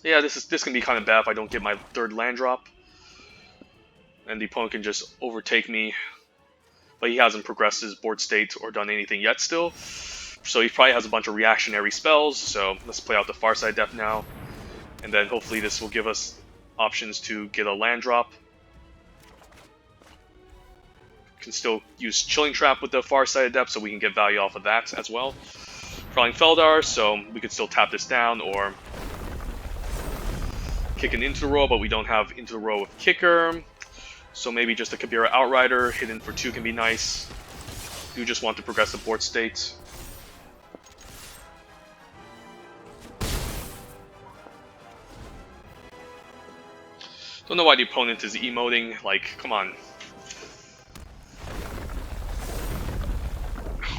S1: Yeah, this can be kind of bad if I don't get my third land drop. And the opponent can just overtake me. But he hasn't progressed his board state or done anything yet still. So he probably has a bunch of reactionary spells, so let's play out the Farside Depth now. And then hopefully this will give us options to get a land drop. Can still use Chilling Trap with the Farside Depth so we can get value off of that as well. Prowling Feldar, so we could still tap this down or kick an Into the Row, but we don't have Into the Row with Kicker. So maybe just a Kabira Outrider hidden for 2 can be nice. You just want to progress the board state. Don't know why the opponent is emoting, like, come on.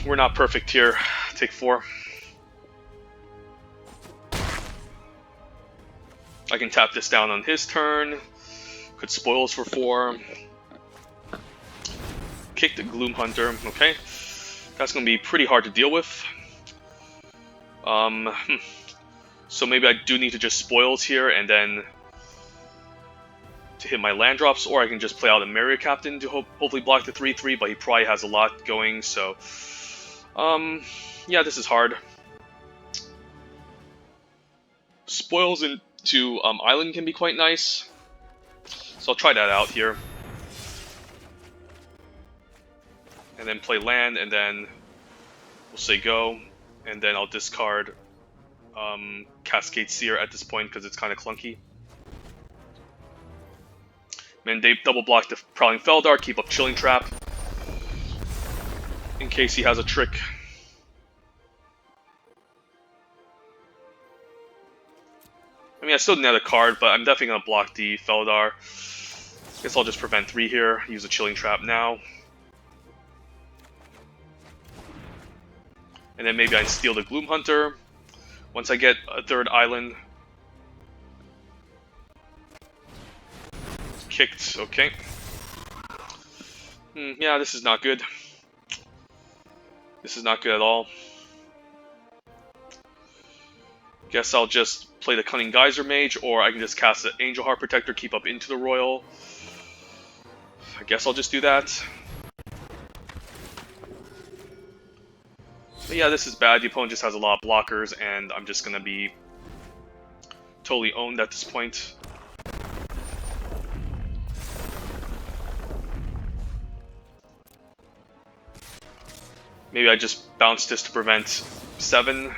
S1: We're not perfect here. Take 4. I can tap this down on his turn. Could spoils for 4. Kick the Gloom Hunter. Okay. That's going to be pretty hard to deal with. So maybe I do need to just spoils here and then to hit my land drops, or I can just play out a Marriott Captain to hopefully block the 3/3, but he probably has a lot going, so yeah, this is hard. Spoils into Island can be quite nice, so I'll try that out here. And then play land, and then we'll say go, and then I'll discard Cascade Seer at this point because it's kind of clunky. And they double block the Prowling Feldar, keep up Chilling Trap in case he has a trick. I mean, I still need a card, but I'm definitely going to block the Feldar. Guess I'll just prevent 3 here, use a Chilling Trap now. And then maybe I steal the Gloom Hunter once I get a 3rd island. Kicked, okay. Yeah, this is not good. This is not good at all. Guess I'll just play the Cunning Geyser Mage, or I can just cast the Angel Heart Protector, keep up into the Royal. I guess I'll just do that. But yeah, this is bad. The opponent just has a lot of blockers, and I'm just gonna be totally owned at this point. Maybe I just bounce this to prevent 7.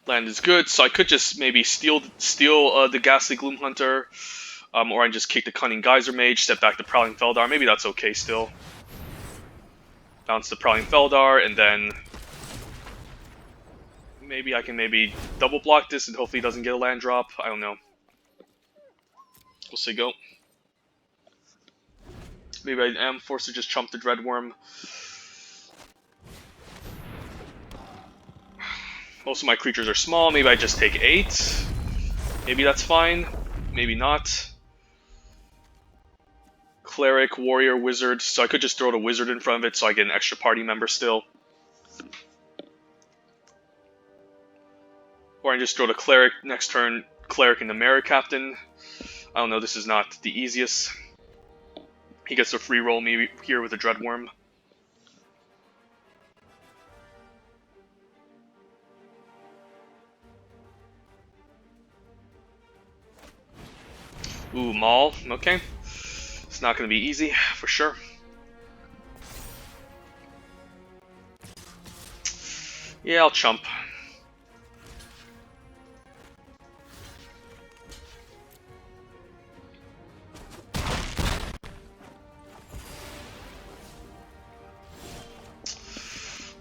S1: Land is good, so I could just maybe steal the Ghastly Gloom Hunter, or I can just kick the Cunning Geyser Mage, step back the Prowling Feldar. Maybe that's okay still. Bounce the Prowling Feldar, and then maybe I can double block this and hopefully he doesn't get a land drop. I don't know. We'll see go. Maybe I am forced to just chump the Dreadworm. Most of my creatures are small. Maybe I just take 8. Maybe that's fine. Maybe not. Cleric, Warrior, Wizard. So I could just throw the Wizard in front of it so I get an extra party member still. Or I can just throw the Cleric next turn, Cleric and the Merit Captain. I don't know, this is not the easiest. He gets a free roll maybe here with a Dreadworm. Ooh, Maul. Okay. It's not going to be easy, for sure. Yeah, I'll chump.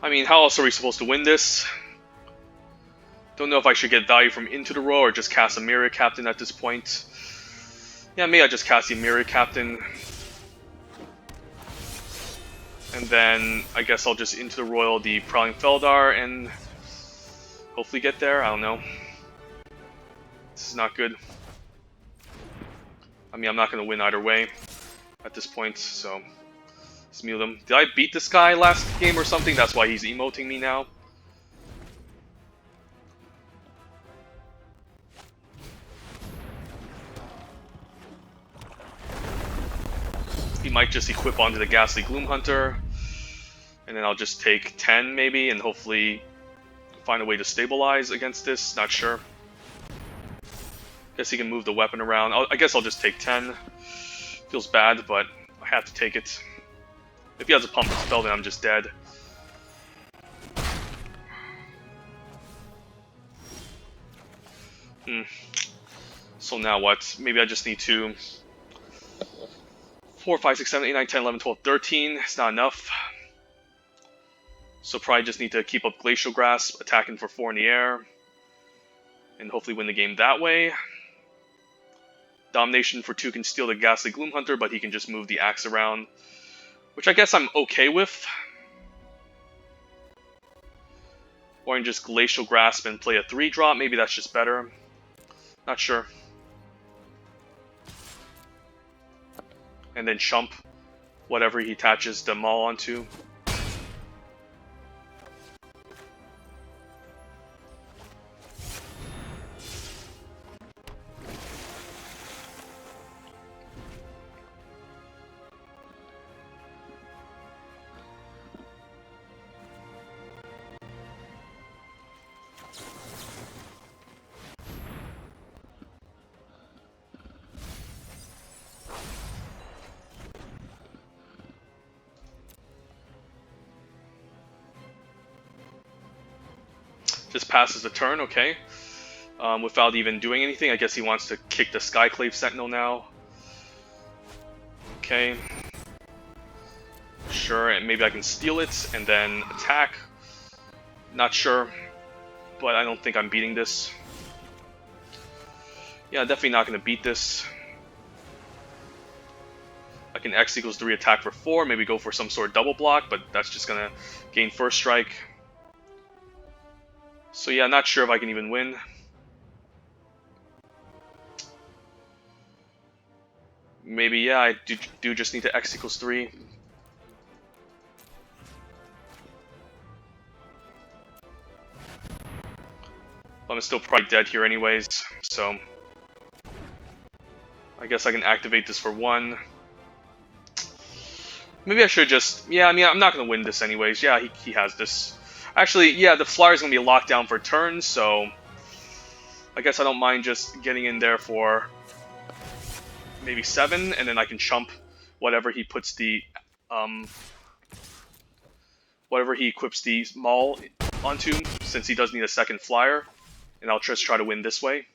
S1: I mean, how else are we supposed to win this? Don't know if I should get value from Into the Row or just cast a Mirror Captain at this point. Yeah, maybe I just cast the Mirror Captain. And then I guess I'll just Into the Royal the Prowling Feldar and hopefully get there. I don't know. This is not good. I mean, I'm not going to win either way at this point, so let's mute him. Did I beat this guy last game or something? That's why he's emoting me now. He might just equip onto the Ghastly Gloom Hunter, and then I'll just take 10 maybe, and hopefully find a way to stabilize against this. Not sure. Guess he can move the weapon around. I guess I'll just take 10. Feels bad, but I have to take it. If he has a pump spell, then I'm just dead. So now what? Maybe I just need to 4, 5, 6, 7, 8, 9, 10, 11, 12, 13. It's not enough. So probably just need to keep up Glacial Grasp, attacking for 4 in the air, and hopefully win the game that way. Domination for 2 can steal the Ghastly Gloom Hunter, but he can just move the axe around, which I guess I'm okay with. Or I can just Glacial Grasp and play a 3-drop. Maybe that's just better. Not sure. And then chump whatever he attaches the Maul onto. Just passes the turn, okay. Without even doing anything. I guess he wants to kick the Skyclave Sentinel now. Okay. Sure, and maybe I can steal it and then attack. Not sure, but I don't think I'm beating this. Yeah, definitely not going to beat this. I can X equals 3 attack for 4, maybe go for some sort of double block, but that's just going to gain first strike. So yeah, not sure if I can even win. Maybe, yeah, I do just need to X equals 3. I'm still probably dead here anyways, so I guess I can activate this for 1. Maybe I should just... Yeah, I mean, I'm not going to win this anyways. Yeah, he has this. Actually, yeah, the Flyer's going to be locked down for turns, so I guess I don't mind just getting in there for maybe 7, and then I can chump whatever he puts the... whatever he equips the Maul onto, since he does need a second Flyer, and I'll just try to win this way.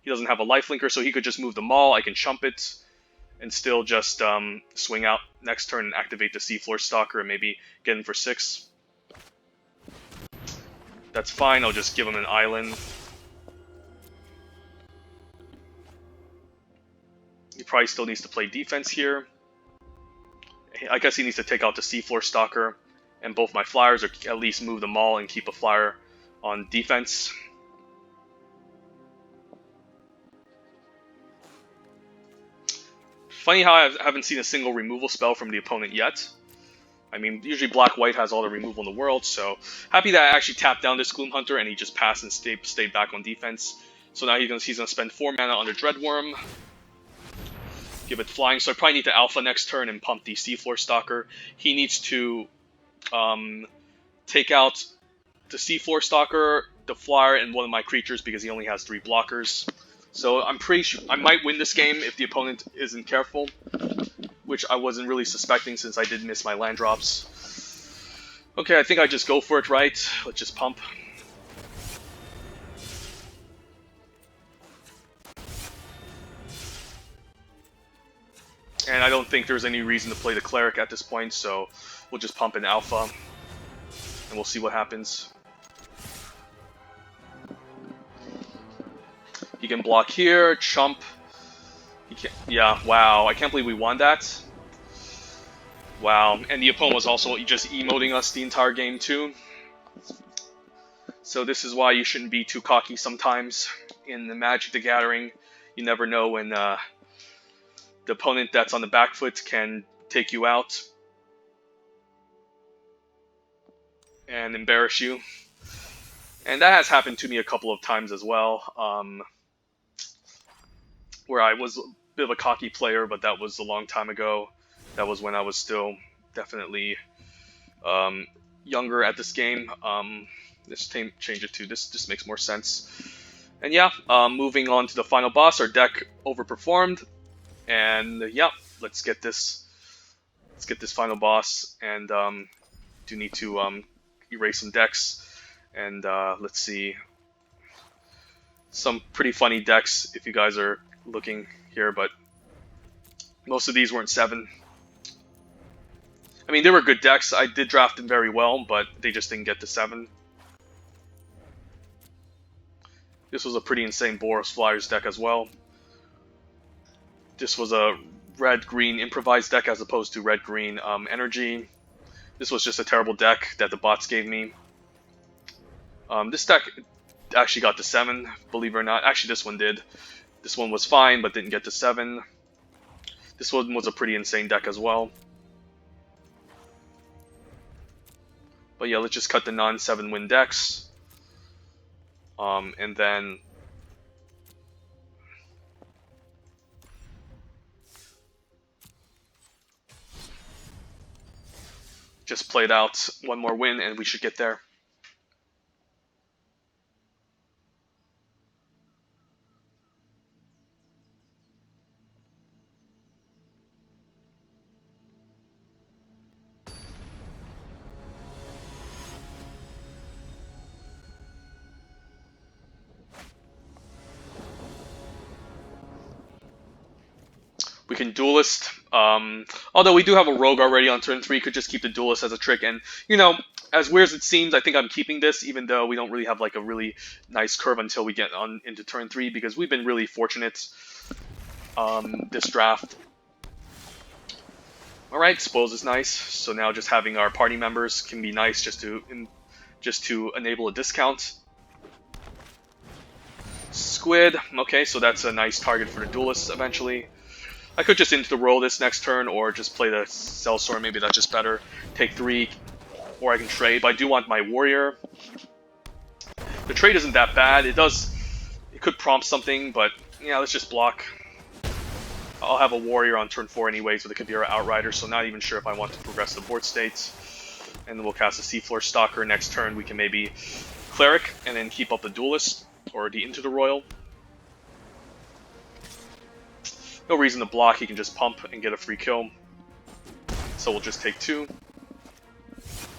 S1: He doesn't have a lifelinker, so he could just move the Maul, I can chump it, and still just swing out next turn and activate the Seafloor Stalker and maybe get in for 6. That's fine, I'll just give him an island. He probably still needs to play defense here. I guess he needs to take out the Seafloor Stalker and both my Flyers, or at least move the Maul and keep a Flyer on defense. Funny how I haven't seen a single removal spell from the opponent yet. I mean, usually Black-White has all the removal in the world, so happy that I actually tapped down this Gloom Hunter and he just passed and stayed back on defense. So now he's gonna spend 4 mana on the Dreadworm. Give it flying, so I probably need to Alpha next turn and pump the Seafloor Stalker. He needs to take out the Seafloor Stalker, the Flyer, and one of my creatures because he only has 3 blockers. So I'm pretty sure I might win this game if the opponent isn't careful, which I wasn't really suspecting since I did miss my land drops. Okay, I think I just go for it, right? Let's just pump. And I don't think there's any reason to play the Cleric at this point, so we'll just pump in Alpha, and we'll see what happens. He can block here, chump. He can't, yeah, wow, I can't believe we won that. Wow, and the opponent was also just emoting us the entire game too. So this is why you shouldn't be too cocky sometimes in the Magic the Gathering. You never know when the opponent that's on the back foot can take you out and embarrass you. And that has happened to me a couple of times as well, where I was a bit of a cocky player, but that was a long time ago. That was when I was still definitely younger at this game. Let's change it to this. Just makes more sense. And yeah, moving on to the final boss. Our deck overperformed, and yeah, let's get this final boss. And do need to erase some decks. And let's see, some pretty funny decks if you guys are looking here, but most of these weren't 7. I mean, they were good decks. I did draft them very well, but they just didn't get to 7. This was a pretty insane Boros Flyers deck as well. This was a red-green improvised deck as opposed to red-green energy. This was just a terrible deck that the bots gave me. This deck actually got to 7, believe it or not. Actually, this one did. This one was fine, but didn't get to 7. This one was a pretty insane deck as well. But yeah, let's just cut the non-7 win decks. And then just played out one more win and we should get there. We can Duelist. Although we do have a Rogue already on turn 3, could just keep the Duelist as a trick. And, you know, as weird as it seems, I think I'm keeping this, even though we don't really have like a really nice curve until we get on into turn 3, because we've been really fortunate this draft. Alright, Spoils is nice. So now just having our party members can be nice just to enable a discount. Squid. Okay, so that's a nice target for the Duelist eventually. I could just into the roll this next turn, or just play the Sellsword. Maybe that's just better. Take 3, or I can trade. But I do want my Warrior. The trade isn't that bad. It could prompt something, but yeah, let's just block. I'll have a Warrior on turn 4 anyways with a Kabira Outrider, so not even sure if I want to progress the board states. And then we'll cast a Seafloor Stalker. Next turn we can maybe Cleric, and then keep up the Duelist, or the Into the Royal. No reason to block, he can just pump and get a free kill. So we'll just take 2.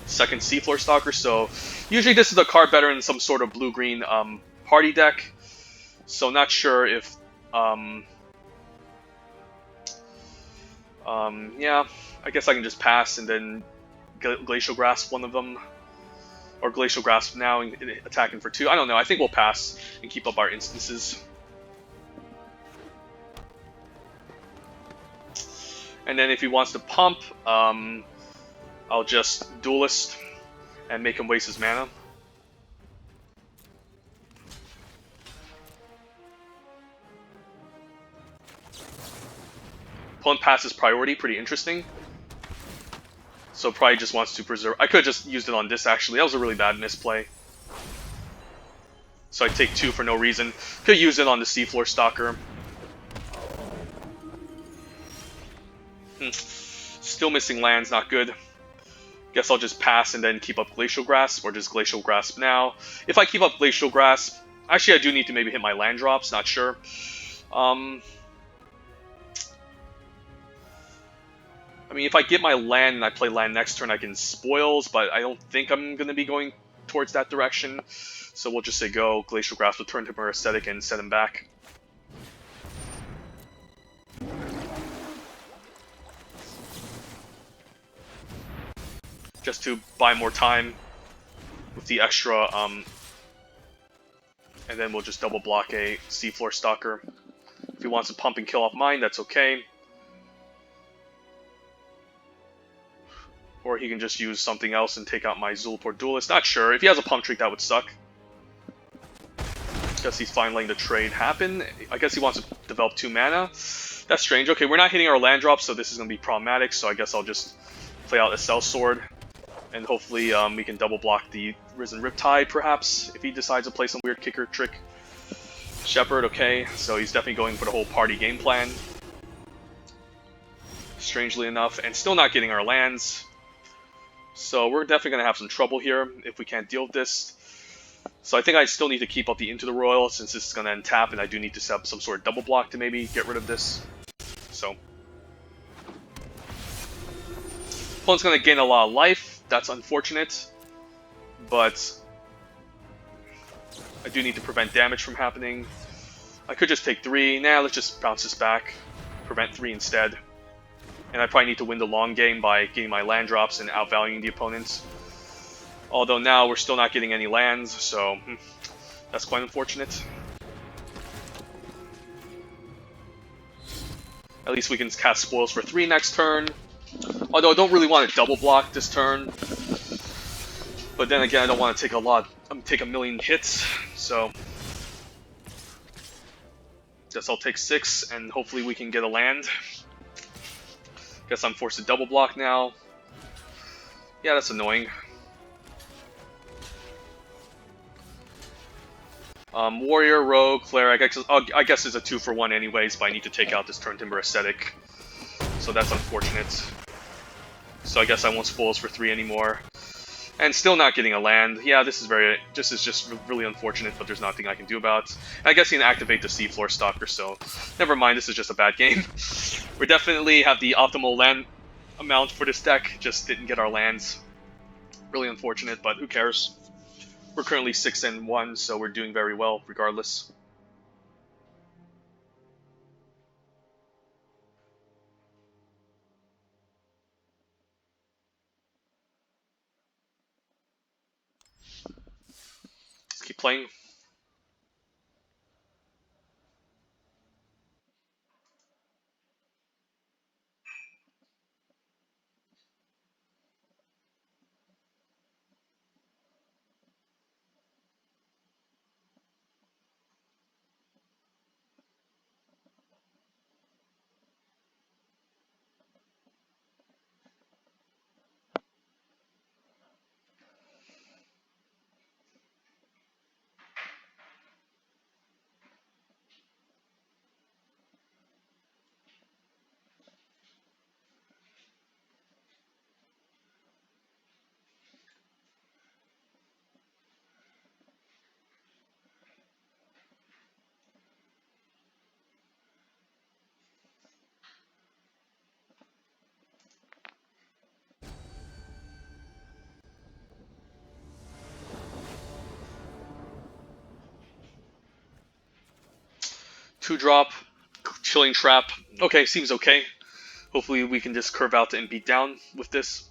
S1: Second Seafloor Stalker, so usually this is a card better in some sort of blue-green party deck. So not sure if... yeah, I guess I can just pass and then Glacial Grasp one of them. Or Glacial Grasp now and attacking for 2. I don't know, I think we'll pass and keep up our instances. And then if he wants to pump, I'll just Duelist and make him waste his mana. Opponent passes priority, pretty interesting. So probably just wants to preserve. I could have just used it on this actually. That was a really bad misplay. So I take 2 for no reason. Could use it on the Seafloor Stalker. Still missing lands, not good. Guess I'll just pass and then keep up Glacial Grasp, or just Glacial Grasp now. If I keep up Glacial Grasp, actually I do need to maybe hit my land drops, not sure. I mean, if I get my land and I play land next turn, I can spoils, but I don't think I'm going to be going towards that direction. So we'll just say go, Glacial Grasp will turn to our Aesthetic and set him back. Just to buy more time with the extra, and then we'll just double block a Seafloor Stalker. If he wants to pump and kill off mine, that's okay. Or he can just use something else and take out my Zulaport Duelist. Not sure. If he has a pump trick, that would suck. Guess he's fine letting the trade happen. I guess he wants to develop 2 mana. That's strange. Okay, we're not hitting our land drops, so this is going to be problematic. So I guess I'll just play out a Cell Sword. And hopefully we can double block the Risen Riptide, perhaps, if he decides to play some weird kicker trick. Shepherd, okay, so he's definitely going for the whole party game plan. Strangely enough, and still not getting our lands. So we're definitely going to have some trouble here if we can't deal with this. So I think I still need to keep up the Into the Royal, since this is going to end tap, and I do need to set up some sort of double block to maybe get rid of this. So opponent's going to gain a lot of life. That's unfortunate, but I do need to prevent damage from happening. I could just take 3. Nah, let's just bounce this back. Prevent 3 instead. And I probably need to win the long game by getting my land drops and outvaluing the opponents. Although now we're still not getting any lands, so that's quite unfortunate. At least we can cast Spoils for 3 next turn. Although I don't really want to double block this turn. But then again, I don't want to take a million hits, so guess I'll take 6 and hopefully we can get a land. Guess I'm forced to double block now. Yeah, that's annoying. Warrior, Rogue, Cleric, I guess it's a 2-for-1 anyways, but I need to take out this Turn Timber Aesthetic. So that's unfortunate. So I guess I won't Spoils for 3 anymore. And still not getting a land. Yeah, this is just really unfortunate, but there's nothing I can do about it. And I guess he can activate the Seafloor Stalker, so never mind, this is just a bad game. We definitely have the optimal land amount for this deck, just didn't get our lands. Really unfortunate, but who cares? We're currently 6-1, so we're doing very well regardless. Let's keep playing. Two-drop, Chilling Trap. Okay, seems okay. Hopefully we can just curve out and beat down with this.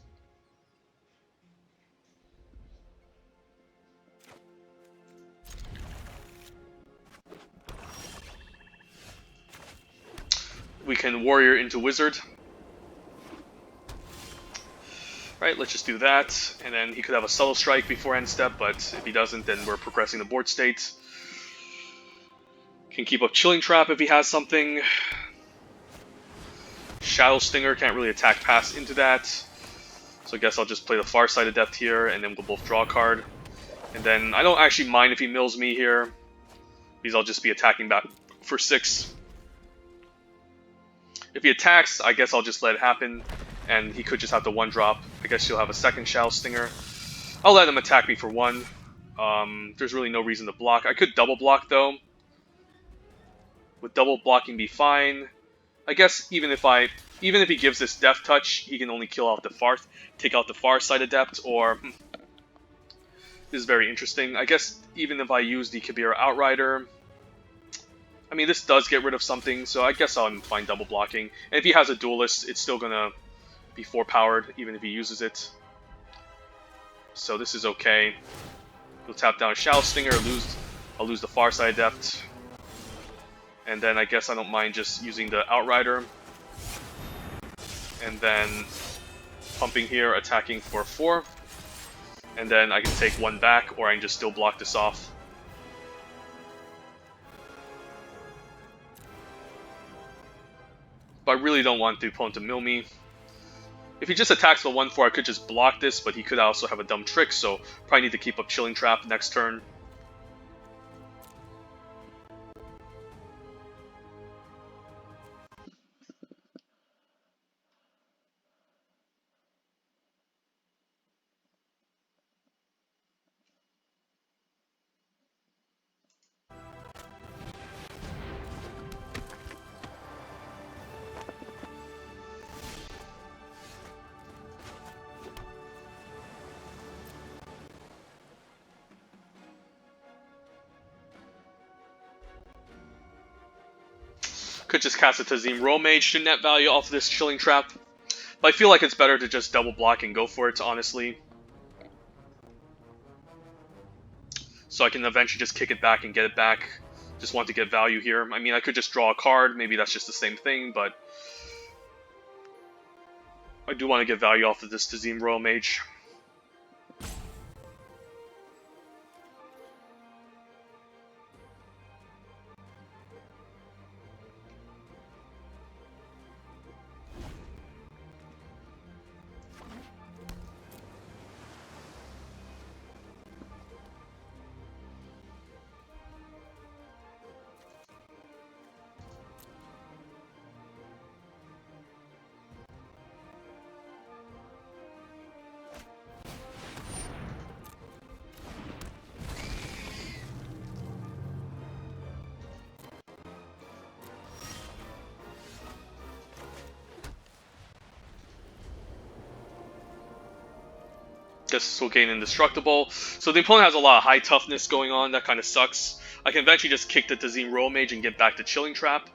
S1: We can Warrior into Wizard. Right, let's just do that. And then he could have a Subtle Strike before end step, but if he doesn't, then we're progressing the board state. Can keep up Chilling Trap if he has something. Shadow Stinger can't really attack pass into that. So I guess I'll just play the Far Side Adept here, and then we'll both draw a card. And then I don't actually mind if he mills me here, because I'll just be attacking back for 6. If he attacks, I guess I'll just let it happen, and he could just have the 1-drop. I guess he'll have a second Shadow Stinger. I'll let him attack me for 1. There's really no reason to block. I could double block though. Would double blocking be fine? I guess even if he gives this Death Touch, he can only kill out take out the Far Side Adept, or this is very interesting. I guess even if I use the Kabira Outrider, I mean this does get rid of something, so I guess I'm fine double blocking. And if he has a Duelist, it's still gonna be 4-powered, even if he uses it. So this is okay. He'll tap down a Shadow Stinger, I'll lose the Far Side Adept. And then I guess I don't mind just using the Outrider. And then pumping here, attacking for 4. And then I can take 1 back, or I can just still block this off. But I really don't want the opponent to mill me. If he just attacks with 1-4, I could just block this, but he could also have a dumb trick, so probably need to keep up Chilling Trap next turn. Could just cast a Tazim Royal Mage to net value off of this Chilling Trap. But I feel like it's better to just double block and go for it, honestly. So I can eventually just kick it back and get it back. Just want to get value here. I mean, I could just draw a card. Maybe that's just the same thing, but I do want to get value off of this Tazim Royal Mage. This will gain Indestructible. So the opponent has a lot of high toughness going on. That kind of sucks. I can eventually just kick the Tazim Royal Mage and get back to Chilling Trap.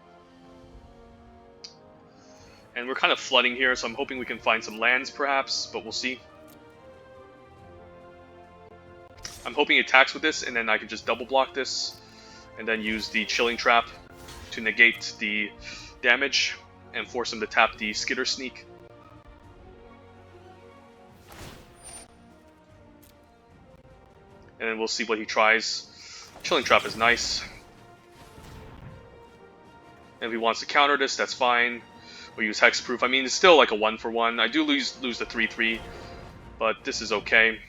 S1: And we're kind of flooding here, so I'm hoping we can find some lands perhaps, but we'll see. I'm hoping he attacks with this, and then I can just double block this, and then use the Chilling Trap to negate the damage, and force him to tap the Skitter Sneak. And then we'll see what he tries. Chilling Trap is nice. And if he wants to counter this, that's fine. We'll use Hexproof. I mean, it's still like a 1-for-1. I do lose the 3-3, but this is okay.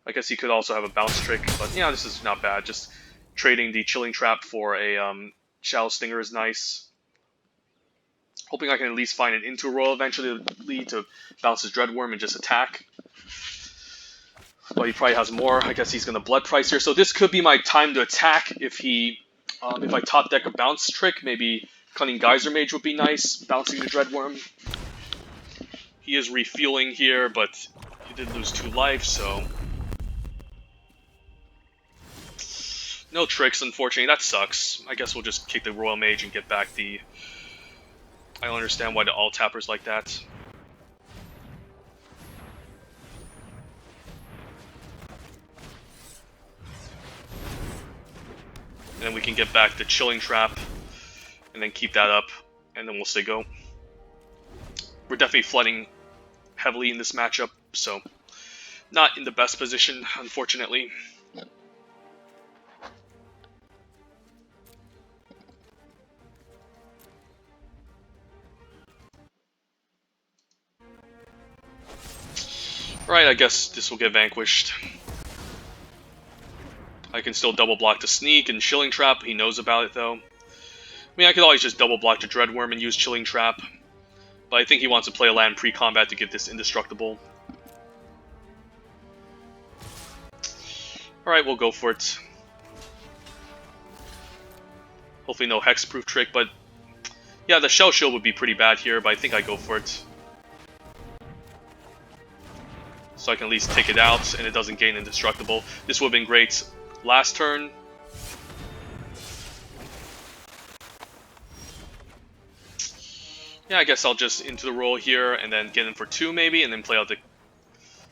S1: I guess he could also have a bounce trick, but yeah, this is not bad. Just trading the Chilling Trap for a Shadow Stinger is nice. Hoping I can at least find an Into Roll eventually to bounce his Dreadworm and just attack. But he probably has more. I guess he's going to Blood Price here. So this could be my time to attack if I top deck a bounce trick. Maybe Cunning Geyser Mage would be nice, bouncing the Dreadworm. He is refueling here, but he did lose 2 life, so... No tricks, unfortunately. That sucks. I guess we'll just kick the Royal Mage and get back the... I don't understand why the all-tappers like that. And then we can get back the Chilling Trap, and then keep that up, and then we'll say go. We're definitely flooding heavily in this matchup, so not in the best position, unfortunately. Alright, I guess this will get vanquished. I can still double block the Sneak and Chilling Trap. He knows about it though. I mean, I could always just double block the Dreadworm and use Chilling Trap. But I think he wants to play a land pre-combat to get this indestructible. Alright, we'll go for it. Hopefully no hexproof trick, but yeah, the Shell Shield would be pretty bad here, but I think I go for it. So I can at least take it out and it doesn't gain indestructible. This would have been great last turn. Yeah, I guess I'll just into the roll here and then get in for 2 maybe, and then play out the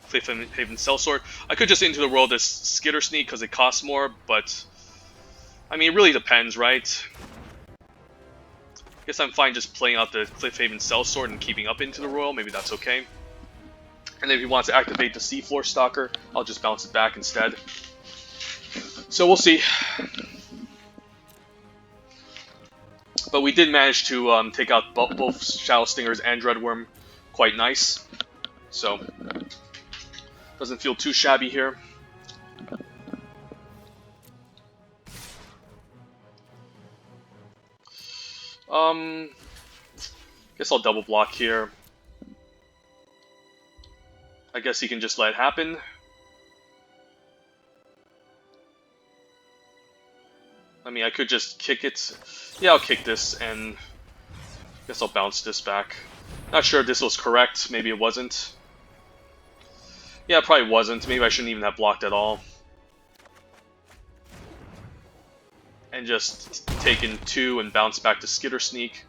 S1: Cliffhaven Sellsword. I could just into the roll this Skitter Sneak because it costs more, but I mean, it really depends, right? I guess I'm fine just playing out the Cliffhaven Sellsword and keeping up into the roll. Maybe that's okay. And then if he wants to activate the Seafloor Stalker, I'll just bounce it back instead. So we'll see. But we did manage to take out both Shadow Stingers and Dreadworm quite nice. So, doesn't feel too shabby here. Guess I'll double block here. I guess he can just let it happen. I mean, I could just kick it. Yeah, I'll kick this, and I guess I'll bounce this back. Not sure if this was correct. Maybe it wasn't. Yeah, it probably wasn't. Maybe I shouldn't even have blocked at all. And just taken 2 and bounce back to Skitter Sneak.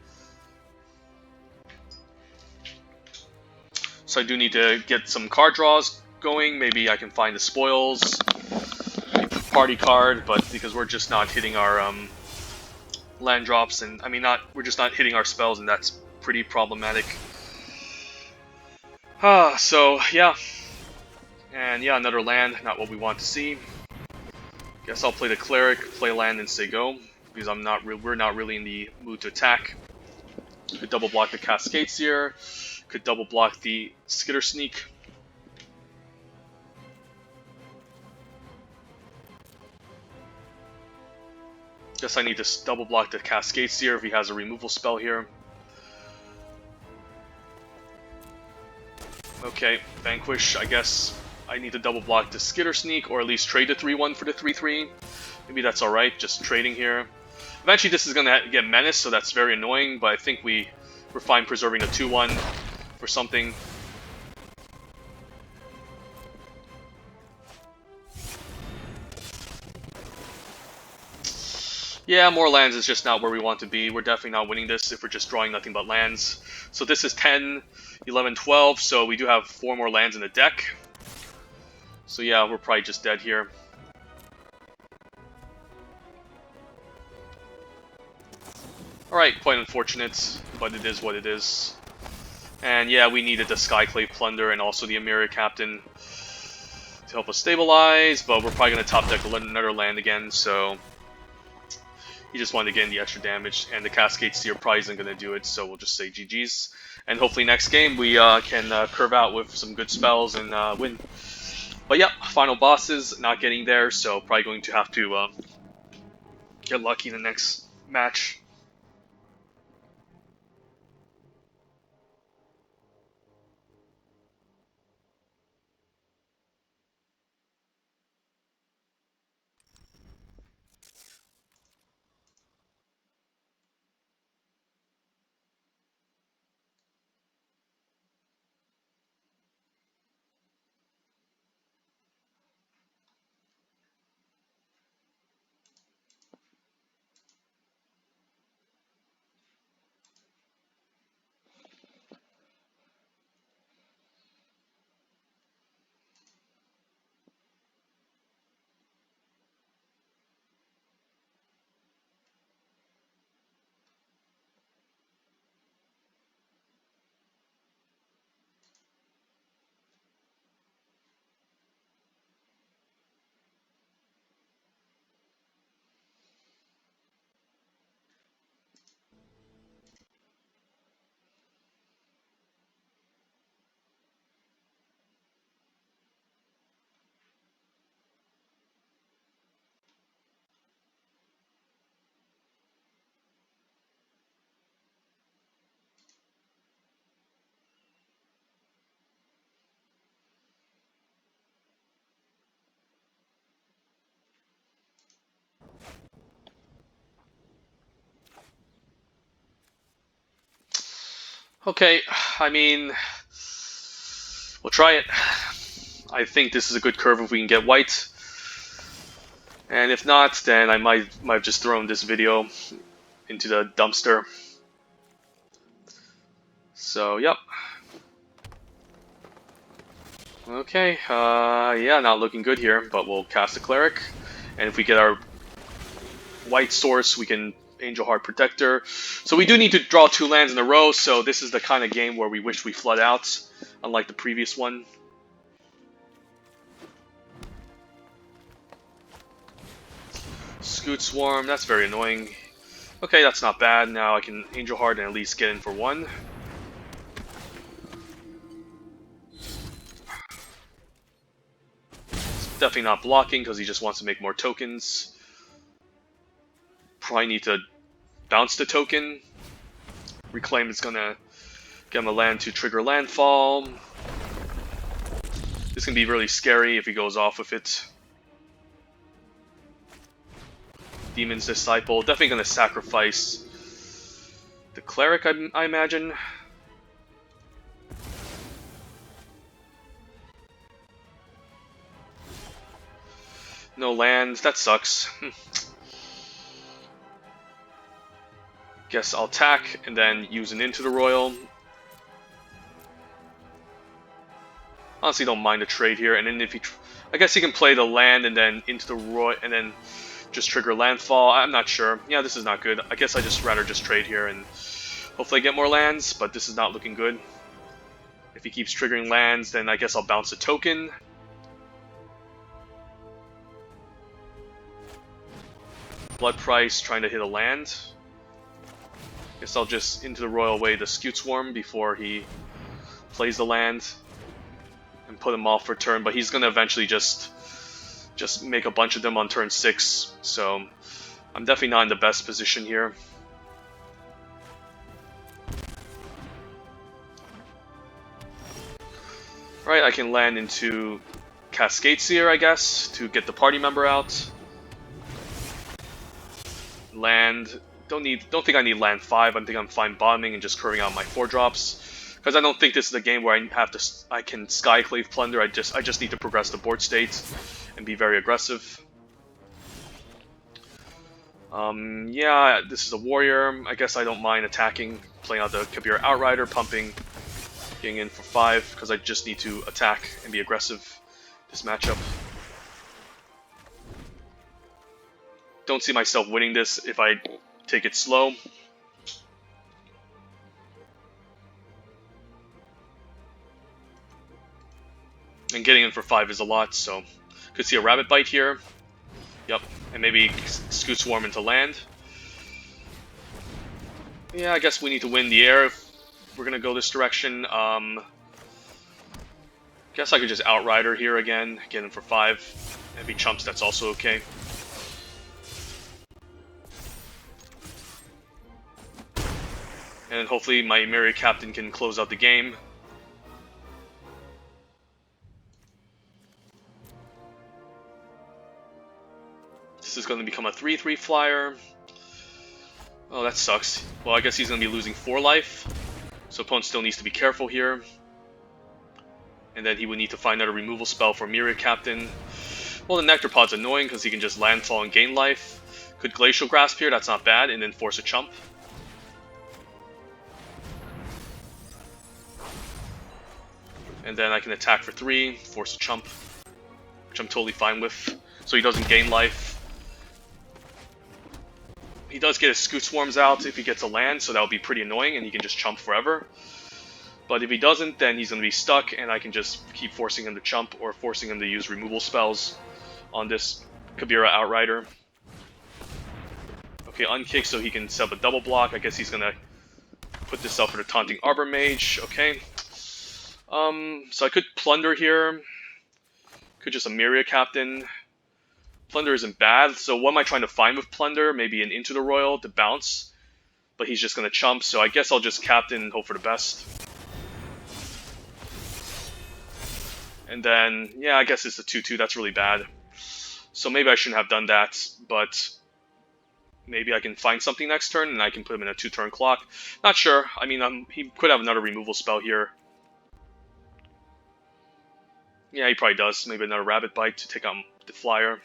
S1: So I do need to get some card draws going. Maybe I can find the spoils, party card, but because we're just not hitting our land drops, and I mean we're just not hitting our spells, and that's pretty problematic. So yeah, and yeah, another land, not what we want to see. Guess I'll play the Cleric, play land, and say go, because we're not really in the mood to attack. Could double block the Cascade Seer. Could double block the Skitter Sneak. Guess I need to double block the Cascade Seer if he has a removal spell here. Okay, Vanquish. I guess I need to double block the Skitter Sneak, or at least trade the 3-1 for the 3-3. Maybe that's alright, just trading here. Eventually this is going to get Menace, so that's very annoying, but I think we're fine preserving a 2-1 for something. Yeah, more lands is just not where we want to be. We're definitely not winning this if we're just drawing nothing but lands. So this is 10, 11, 12, so we do have 4 more lands in the deck. So yeah, we're probably just dead here. Alright, quite unfortunate, but it is what it is. And yeah, we needed the Skyclave Plunder and also the Emiria Captain to help us stabilize, but we're probably going to top deck another land again, so he just wanted to get in the extra damage, and the Cascade Seer probably isn't going to do it, so we'll just say GG's. And hopefully next game we can curve out with some good spells and win. But yeah, final bosses, not getting there, so probably going to have to get lucky in the next match. Okay, I mean, we'll try it. I think this is a good curve if we can get white. And if not, then I might have just thrown this video into the dumpster. So, yep. Okay, yeah, not looking good here, but we'll cast a Cleric. And if we get our white source, we can Angel Heart Protector. So we do need to draw 2 lands in a row, so this is the kind of game where we wish we flood out, unlike the previous one. Scoot Swarm, that's very annoying. Okay, that's not bad. Now I can Angel Heart and at least get in for 1. Definitely not blocking because he just wants to make more tokens. Probably need to bounce the token. Reclaim is gonna get him a land to trigger landfall. This can be really scary if he goes off with it. Demon's Disciple. Definitely gonna sacrifice the Cleric, I imagine. No lands. That sucks. Guess I'll attack and then use an Into the Royal. Honestly, don't mind a trade here. And then if he, I guess he can play the land and then Into the Royal and then just trigger landfall. I'm not sure. Yeah, this is not good. I guess I just rather just trade here and hopefully get more lands. But this is not looking good. If he keeps triggering lands, then I guess I'll bounce a token. Blood Price trying to hit a land. Guess I'll just Into the Royal away the Scute Swarm before he plays the land and put him off for turn. But he's gonna eventually just make a bunch of them on turn 6. So I'm definitely not in the best position here. Alright, I can land into Cascade Seer, I guess, to get the party member out. Land. Don't think I need land 5. I think I'm fine bottoming and just curving out my 4-drops. Because I don't think this is a game where I can Skyclave Plunder. I just need to progress the board state and be very aggressive. Yeah, this is a warrior. I guess I don't mind attacking, playing out the Kabir Outrider, pumping, getting in for 5, because I just need to attack and be aggressive this matchup. Don't see myself winning this if I take it slow. And getting in for 5 is a lot, so could see a Rabbit Bite here. Yep, and maybe Scute Swarm into land. Yeah, I guess we need to win the air if we're gonna go this direction. Guess I could just Outrider here again, get in for 5. If he chumps, that's also okay. And hopefully my Myriad Captain can close out the game. This is going to become a 3/3 flyer. Oh, that sucks. Well, I guess he's going to be losing 4 life. So opponent still needs to be careful here. And then he would need to find out a removal spell for Myriad Captain. Well, the Nectar Pod's annoying because he can just landfall and gain life. Could Glacial Grasp here, that's not bad, and then force a chump. And then I can attack for 3, force a chump, which I'm totally fine with. So he doesn't gain life. He does get his Scute Swarms out if he gets a land, so that would be pretty annoying, and he can just chump forever. But if he doesn't, then he's going to be stuck, and I can just keep forcing him to chump, or forcing him to use removal spells on this Kabira Outrider. Okay, unkick so he can set up a double block. I guess he's going to put this up for the Taunting Arbor Mage. Okay. So I could Plunder here. Could just a Myriad Captain. Plunder isn't bad, so what am I trying to find with Plunder? Maybe an Into the Royal to bounce. But he's just going to chump, so I guess I'll just Captain and hope for the best. And then, yeah, I guess it's a 2/2, that's really bad. So maybe I shouldn't have done that, but maybe I can find something next turn and I can put him in a 2-turn clock. Not sure. I mean, he could have another removal spell here. Yeah, he probably does. Maybe another Rabbit Bite to take out the flyer.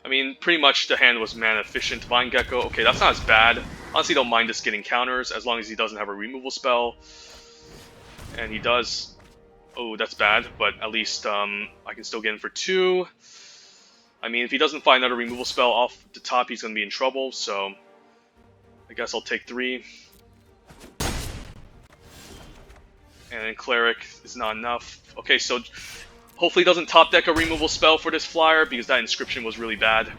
S1: I mean, pretty much the hand was mana efficient. Vine Gecko, okay, that's not as bad. Honestly, don't mind just getting counters as long as he doesn't have a removal spell. And he does. Oh, that's bad, but at least I can still get in for 2. I mean, if he doesn't find another removal spell off the top, he's going to be in trouble, so I guess I'll take 3. And then Cleric is not enough. Okay, so hopefully he doesn't top deck a removal spell for this flyer, because that inscription was really bad.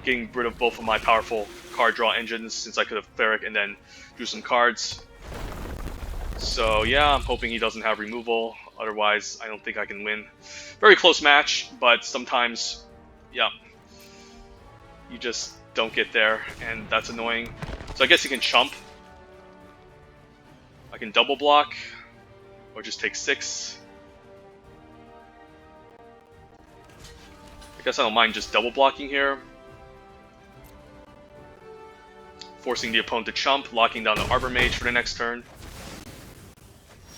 S1: Getting rid of both of my powerful card draw engines, since I could have Cleric and then drew some cards. So yeah, I'm hoping he doesn't have removal, otherwise I don't think I can win. Very close match, but sometimes, yeah, you just don't get there, and that's annoying. So I guess he can chump. I can double block, or just take 6. I guess I don't mind just double blocking here. Forcing the opponent to chump, locking down the Arbor Mage for the next turn.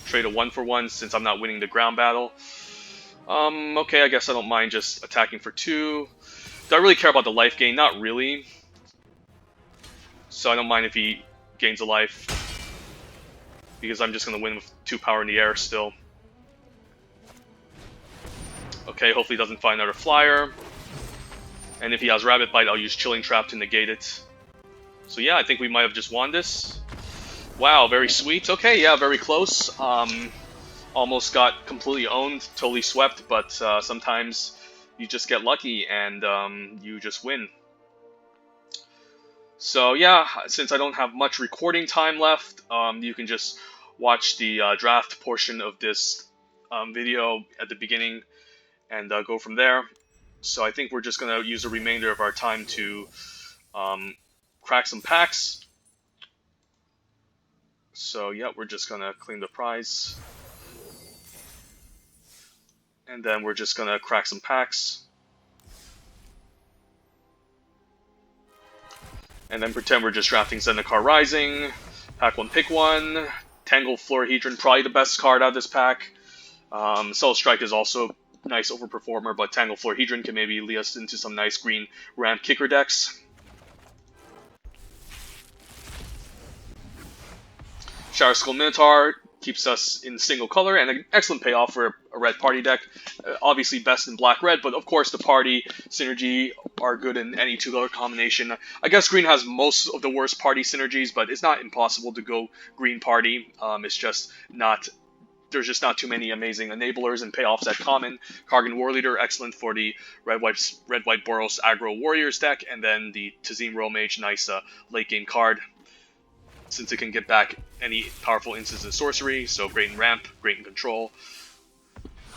S1: Trade a 1-for-1 since I'm not winning the ground battle. Okay, I guess I don't mind just attacking for 2. Do I really care about the life gain? Not really. So I don't mind if he gains a life, because I'm just going to win with 2 power in the air still. Okay, hopefully he doesn't find another flyer. And if he has Rabbit Bite, I'll use Chilling Trap to negate it. So yeah, I think we might have just won this. Wow, very sweet. Okay, yeah, very close. Almost got completely owned, totally swept, but sometimes you just get lucky and you just win. So yeah, since I don't have much recording time left, you can just watch the draft portion of this video at the beginning and go from there. So I think we're just going to use the remainder of our time to crack some packs. So yeah, we're just going to claim the prize. And then we're just going to crack some packs. And then pretend we're just drafting Zendikar Rising. Pack 1, pick 1. Tangle Florahedron, probably the best card out of this pack. Soul Strike is also nice overperformer, but Tangle Florahedron can maybe lead us into some nice green ramp kicker decks. Shower Skull Minotaur keeps us in single color, and an excellent payoff for a red party deck. Obviously best in black-red, but of course the party synergy are good in any 2-color combination. I guess green has most of the worst party synergies, but it's not impossible to go green party. It's just not... There's just not too many amazing enablers and payoffs at common. Kargan Warleader, excellent for the red-white Boros aggro warriors deck, and then the Tazim Royal Mage, nice late game card, since it can get back any powerful instants in sorcery. So great in ramp, great in control.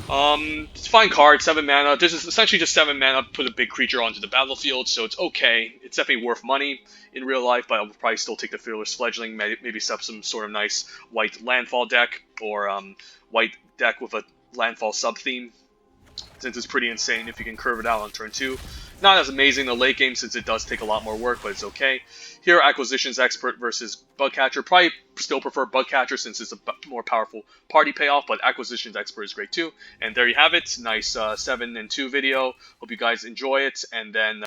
S1: It's a fine card, 7 mana. This is essentially just 7 mana, put a big creature onto the battlefield, so it's okay. It's definitely worth money in real life, but I'll probably still take the Fearless Fledgling, maybe set up some sort of nice white landfall deck, or white deck with a landfall sub-theme, since it's pretty insane if you can curve it out on turn 2. Not as amazing in the late game, since it does take a lot more work, but it's okay. Here, Acquisitions Expert versus Bugcatcher. Probably still prefer Bugcatcher since it's a more powerful party payoff, but Acquisitions Expert is great too. And there you have it. Nice 7 and 2 video. Hope you guys enjoy it, and then